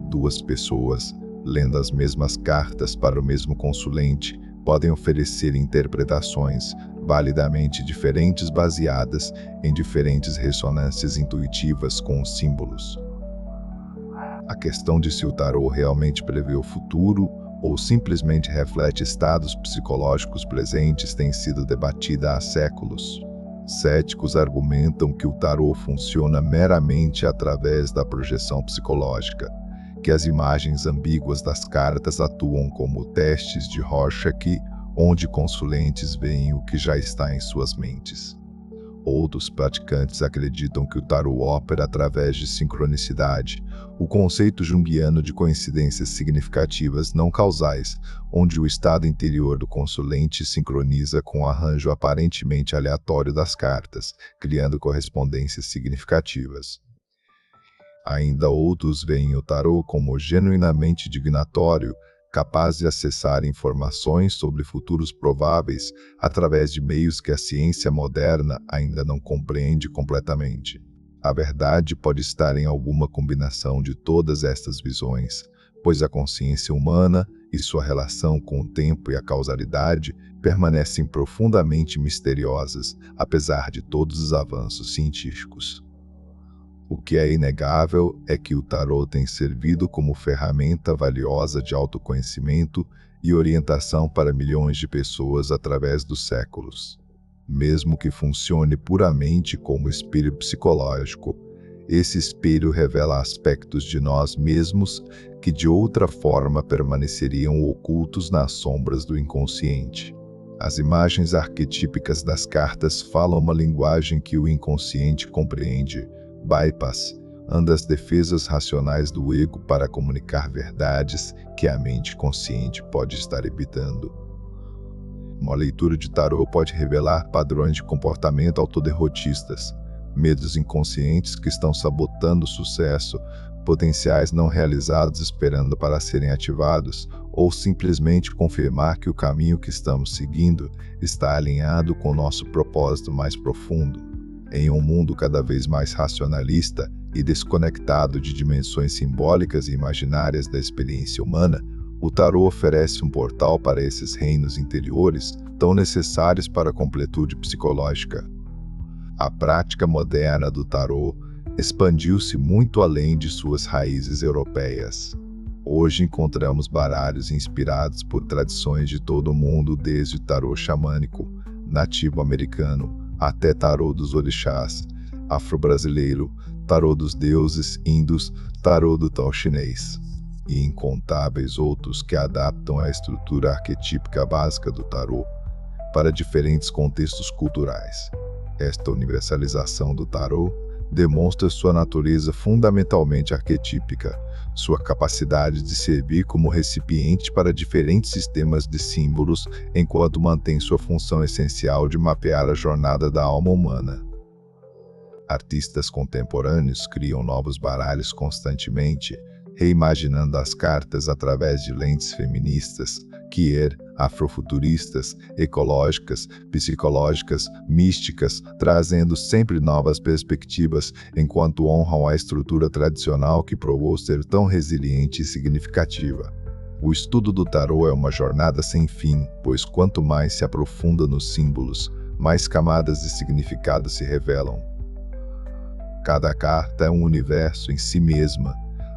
Duas pessoas, lendo as mesmas cartas para o mesmo consulente, podem oferecer interpretações validamente diferentes baseadas em diferentes ressonâncias intuitivas com os símbolos. A questão de se o tarô realmente prevê o futuro ou simplesmente reflete estados psicológicos presentes tem sido debatida há séculos. Céticos argumentam que o tarô funciona meramente através da projeção psicológica, que as imagens ambíguas das cartas atuam como testes de Rorschach, onde consulentes veem o que já está em suas mentes. Outros praticantes acreditam que o tarô opera através de sincronicidade, o conceito junguiano de coincidências significativas não causais, onde o estado interior do consulente sincroniza com o arranjo aparentemente aleatório das cartas, criando correspondências significativas. Ainda outros veem o tarô como genuinamente divinatório, capaz de acessar informações sobre futuros prováveis através de meios que a ciência moderna ainda não compreende completamente. A verdade pode estar em alguma combinação de todas estas visões, pois a consciência humana e sua relação com o tempo e a causalidade permanecem profundamente misteriosas, apesar de todos os avanços científicos. O que é inegável é que o tarô tem servido como ferramenta valiosa de autoconhecimento e orientação para milhões de pessoas através dos séculos. Mesmo que funcione puramente como espelho psicológico, esse espelho revela aspectos de nós mesmos que de outra forma permaneceriam ocultos nas sombras do inconsciente. As imagens arquetípicas das cartas falam uma linguagem que o inconsciente compreende, bypassando as defesas racionais do ego para comunicar verdades que a mente consciente pode estar evitando. Uma leitura de tarô pode revelar padrões de comportamento autoderrotistas, medos inconscientes que estão sabotando o sucesso, potenciais não realizados esperando para serem ativados, ou simplesmente confirmar que o caminho que estamos seguindo está alinhado com o nosso propósito mais profundo. Em um mundo cada vez mais racionalista e desconectado de dimensões simbólicas e imaginárias da experiência humana, o tarô oferece um portal para esses reinos interiores tão necessários para a completude psicológica. A prática moderna do tarô expandiu-se muito além de suas raízes europeias. Hoje encontramos baralhos inspirados por tradições de todo o mundo, desde o tarô xamânico, nativo americano, até tarô dos orixás, afro-brasileiro, tarô dos deuses hindos, tarô do tal chinês, e incontáveis outros que adaptam a estrutura arquetípica básica do tarô para diferentes contextos culturais. Esta universalização do tarô demonstra sua natureza fundamentalmente arquetípica, sua capacidade de servir como recipiente para diferentes sistemas de símbolos, enquanto mantém sua função essencial de mapear a jornada da alma humana. Artistas contemporâneos criam novos baralhos constantemente, reimaginando as cartas através de lentes feministas, queer, afrofuturistas, ecológicas, psicológicas, místicas, trazendo sempre novas perspectivas, enquanto honram a estrutura tradicional que provou ser tão resiliente e significativa. O estudo do tarô é uma jornada sem fim, pois quanto mais se aprofunda nos símbolos, mais camadas de significado se revelam. Cada carta é um universo em si mesma,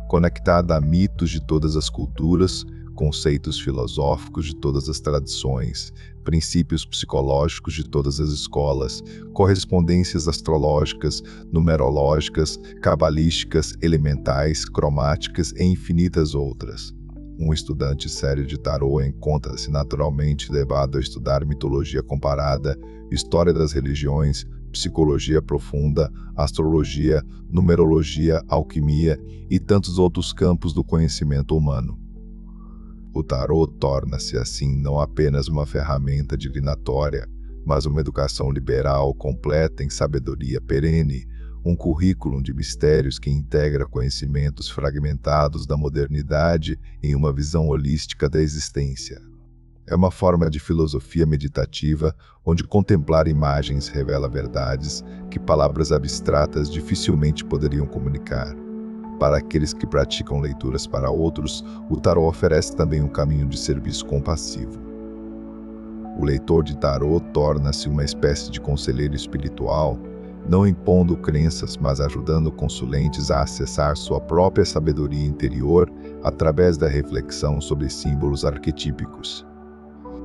conectada a mitos de todas as culturas, conceitos filosóficos de todas as tradições, princípios psicológicos de todas as escolas, correspondências astrológicas, numerológicas, cabalísticas, elementais, cromáticas e infinitas outras. Um estudante sério de tarô encontra-se naturalmente levado a estudar mitologia comparada, história das religiões, psicologia profunda, astrologia, numerologia, alquimia e tantos outros campos do conhecimento humano. O tarô torna-se assim não apenas uma ferramenta divinatória, mas uma educação liberal completa em sabedoria perene, um currículo de mistérios que integra conhecimentos fragmentados da modernidade em uma visão holística da existência. É uma forma de filosofia meditativa onde contemplar imagens revela verdades que palavras abstratas dificilmente poderiam comunicar. Para aqueles que praticam leituras para outros, o tarô oferece também um caminho de serviço compassivo. O leitor de tarô torna-se uma espécie de conselheiro espiritual, não impondo crenças, mas ajudando consulentes a acessar sua própria sabedoria interior através da reflexão sobre símbolos arquetípicos.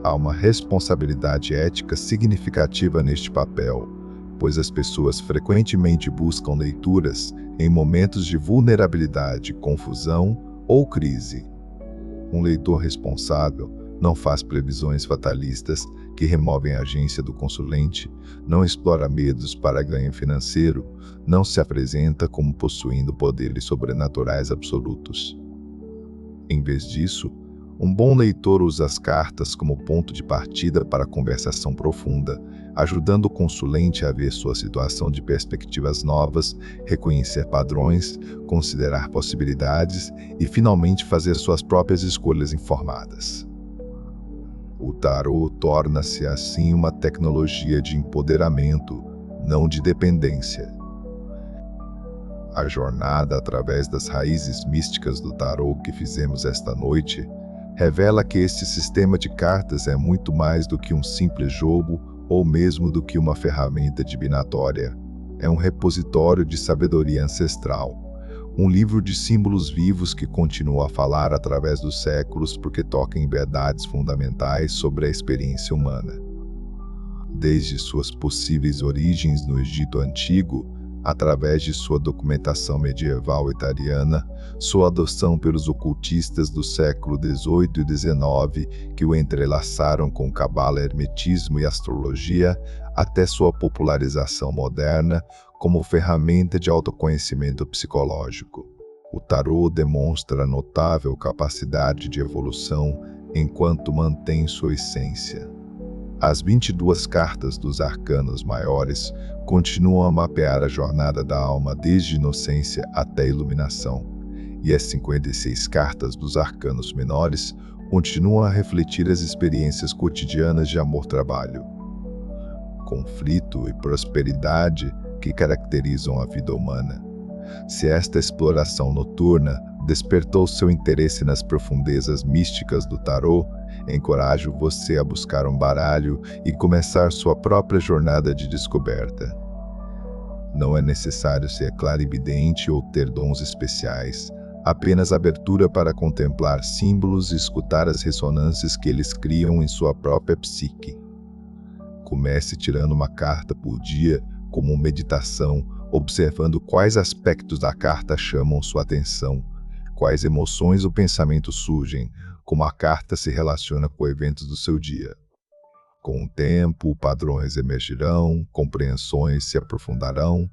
Há uma responsabilidade ética significativa neste papel, pois as pessoas frequentemente buscam leituras em momentos de vulnerabilidade, confusão ou crise. Um leitor responsável não faz previsões fatalistas que removem a agência do consulente, não explora medos para ganho financeiro, não se apresenta como possuindo poderes sobrenaturais absolutos. Em vez disso, um bom leitor usa as cartas como ponto de partida para a conversação profunda, ajudando o consulente a ver sua situação de perspectivas novas, reconhecer padrões, considerar possibilidades e finalmente fazer suas próprias escolhas informadas. O tarô torna-se assim uma tecnologia de empoderamento, não de dependência. A jornada através das raízes místicas do tarô que fizemos esta noite revela que este sistema de cartas é muito mais do que um simples jogo ou mesmo do que uma ferramenta divinatória. É um repositório de sabedoria ancestral, um livro de símbolos vivos que continua a falar através dos séculos porque toca em verdades fundamentais sobre a experiência humana. Desde suas possíveis origens no Egito Antigo, através de sua documentação medieval italiana, sua adoção pelos ocultistas do século XVIII e XIX, que o entrelaçaram com cabala, hermetismo e astrologia, até sua popularização moderna como ferramenta de autoconhecimento psicológico. O tarô demonstra notável capacidade de evolução enquanto mantém sua essência. As 22 cartas dos arcanos maiores continuam a mapear a jornada da alma desde inocência até iluminação, e as 56 cartas dos arcanos menores continuam a refletir as experiências cotidianas de amor-trabalho, conflito e prosperidade que caracterizam a vida humana. Se esta exploração noturna despertou seu interesse nas profundezas místicas do tarô, encorajo você a buscar um baralho e começar sua própria jornada de descoberta. Não é necessário ser clarividente ou ter dons especiais, apenas abertura para contemplar símbolos e escutar as ressonâncias que eles criam em sua própria psique. Comece tirando uma carta por dia como meditação, observando quais aspectos da carta chamam sua atenção, quais emoções ou pensamentos surgem, como a carta se relaciona com eventos do seu dia. Com o tempo, padrões emergirão, compreensões se aprofundarão,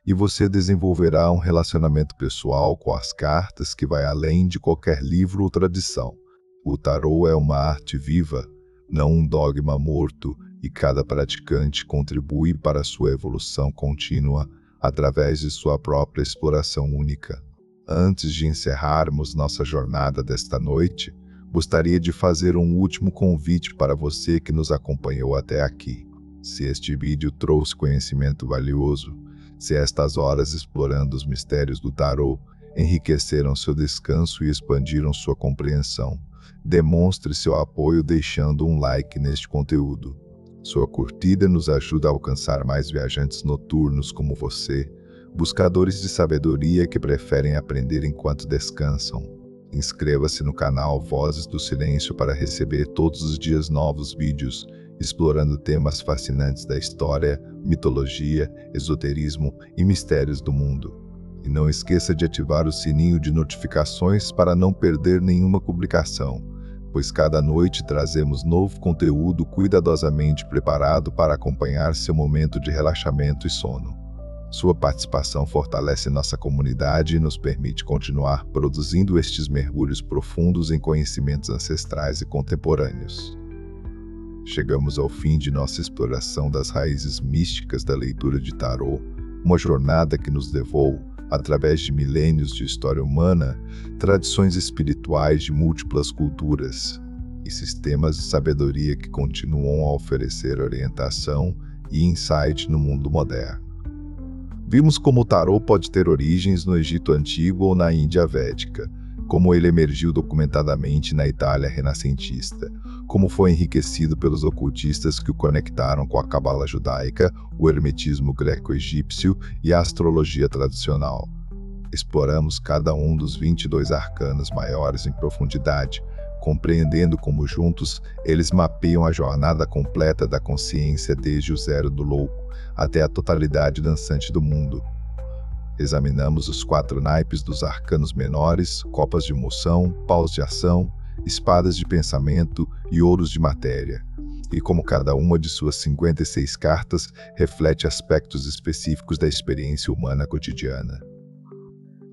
e você desenvolverá um relacionamento pessoal com as cartas que vai além de qualquer livro ou tradição. O tarô é uma arte viva, não um dogma morto, e cada praticante contribui para sua evolução contínua através de sua própria exploração única. Antes de encerrarmos nossa jornada desta noite, gostaria de fazer um último convite para você que nos acompanhou até aqui. Se este vídeo trouxe conhecimento valioso, se estas horas explorando os mistérios do tarô enriqueceram seu descanso e expandiram sua compreensão, demonstre seu apoio deixando um like neste conteúdo. Sua curtida nos ajuda a alcançar mais viajantes noturnos como você, buscadores de sabedoria que preferem aprender enquanto descansam. Inscreva-se no canal Vozes do Silêncio para receber todos os dias novos vídeos explorando temas fascinantes da história, mitologia, esoterismo e mistérios do mundo. E não esqueça de ativar o sininho de notificações para não perder nenhuma publicação, pois cada noite trazemos novo conteúdo cuidadosamente preparado para acompanhar seu momento de relaxamento e sono. Sua participação fortalece nossa comunidade e nos permite continuar produzindo estes mergulhos profundos em conhecimentos ancestrais e contemporâneos. Chegamos ao fim de nossa exploração das raízes místicas da leitura de tarô, Uma jornada que nos levou, através de milênios de história humana, tradições espirituais de múltiplas culturas e sistemas de sabedoria que continuam a oferecer orientação e insight no mundo moderno. Vimos como o tarô pode ter origens no Egito Antigo ou na Índia Védica, como ele emergiu documentadamente na Itália renascentista, como foi enriquecido pelos ocultistas que o conectaram com a cabala judaica, o hermetismo greco-egípcio e a astrologia tradicional. Exploramos cada um dos 22 arcanos maiores em profundidade, compreendendo como juntos eles mapeiam a jornada completa da consciência desde o zero do louco até a totalidade dançante do mundo. Examinamos os 4 naipes dos arcanos menores, copas de emoção, paus de ação, espadas de pensamento e ouros de matéria, e como cada uma de suas 56 cartas reflete aspectos específicos da experiência humana cotidiana.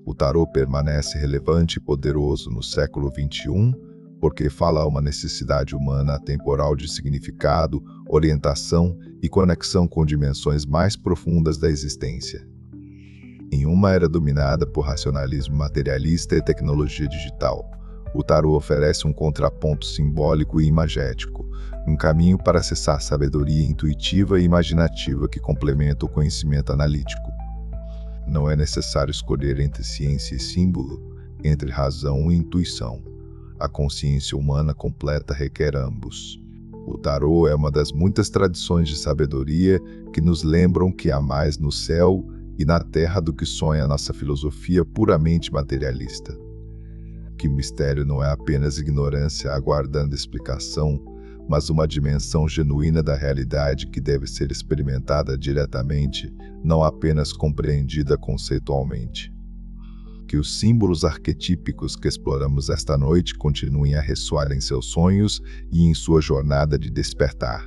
O tarô permanece relevante e poderoso no século XXI porque fala a uma necessidade humana atemporal de significado, orientação e conexão com dimensões mais profundas da existência. Em uma era dominada por racionalismo materialista e tecnologia digital, o tarô oferece um contraponto simbólico e imagético, um caminho para acessar sabedoria intuitiva e imaginativa que complementa o conhecimento analítico. Não é necessário escolher entre ciência e símbolo, entre razão e intuição. A consciência humana completa requer ambos. O tarô é uma das muitas tradições de sabedoria que nos lembram que há mais no céu e na terra do que sonha nossa filosofia puramente materialista. Que mistério não é apenas ignorância aguardando explicação, mas uma dimensão genuína da realidade que deve ser experimentada diretamente, não apenas compreendida conceitualmente. Que os símbolos arquetípicos que exploramos esta noite continuem a ressoar em seus sonhos e em sua jornada de despertar.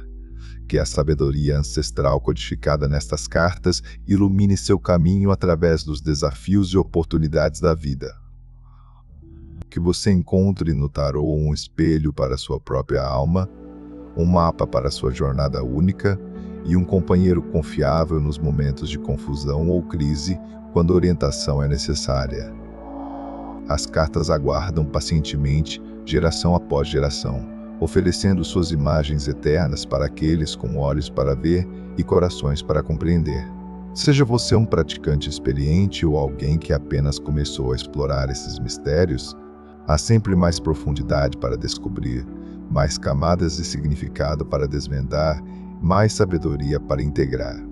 Que a sabedoria ancestral codificada nestas cartas ilumine seu caminho através dos desafios e oportunidades da vida. Que você encontre no tarô um espelho para sua própria alma, um mapa para sua jornada única e um companheiro confiável nos momentos de confusão ou crise, quando orientação é necessária. As cartas aguardam pacientemente, geração após geração, oferecendo suas imagens eternas para aqueles com olhos para ver e corações para compreender. Seja você um praticante experiente ou alguém que apenas começou a explorar esses mistérios, há sempre mais profundidade para descobrir, mais camadas de significado para desvendar, mais sabedoria para integrar.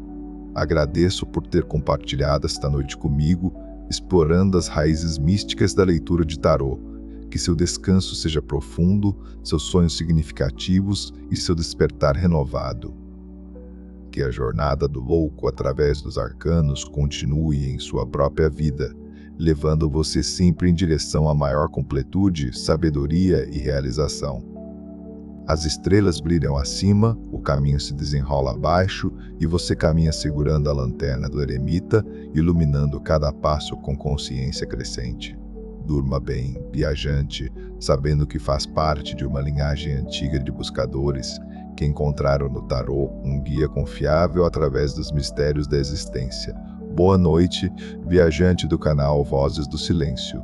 Agradeço por ter compartilhado esta noite comigo, explorando as raízes místicas da leitura de tarô. Que seu descanso seja profundo, seus sonhos significativos e seu despertar renovado. Que a jornada do louco através dos arcanos continue em sua própria vida, levando você sempre em direção à maior completude, sabedoria e realização. As estrelas brilham acima, o caminho se desenrola abaixo e você caminha segurando a lanterna do eremita, iluminando cada passo com consciência crescente. Durma bem, viajante, sabendo que faz parte de uma linhagem antiga de buscadores que encontraram no tarô um guia confiável através dos mistérios da existência. Boa noite, viajante do canal Vozes do Silêncio.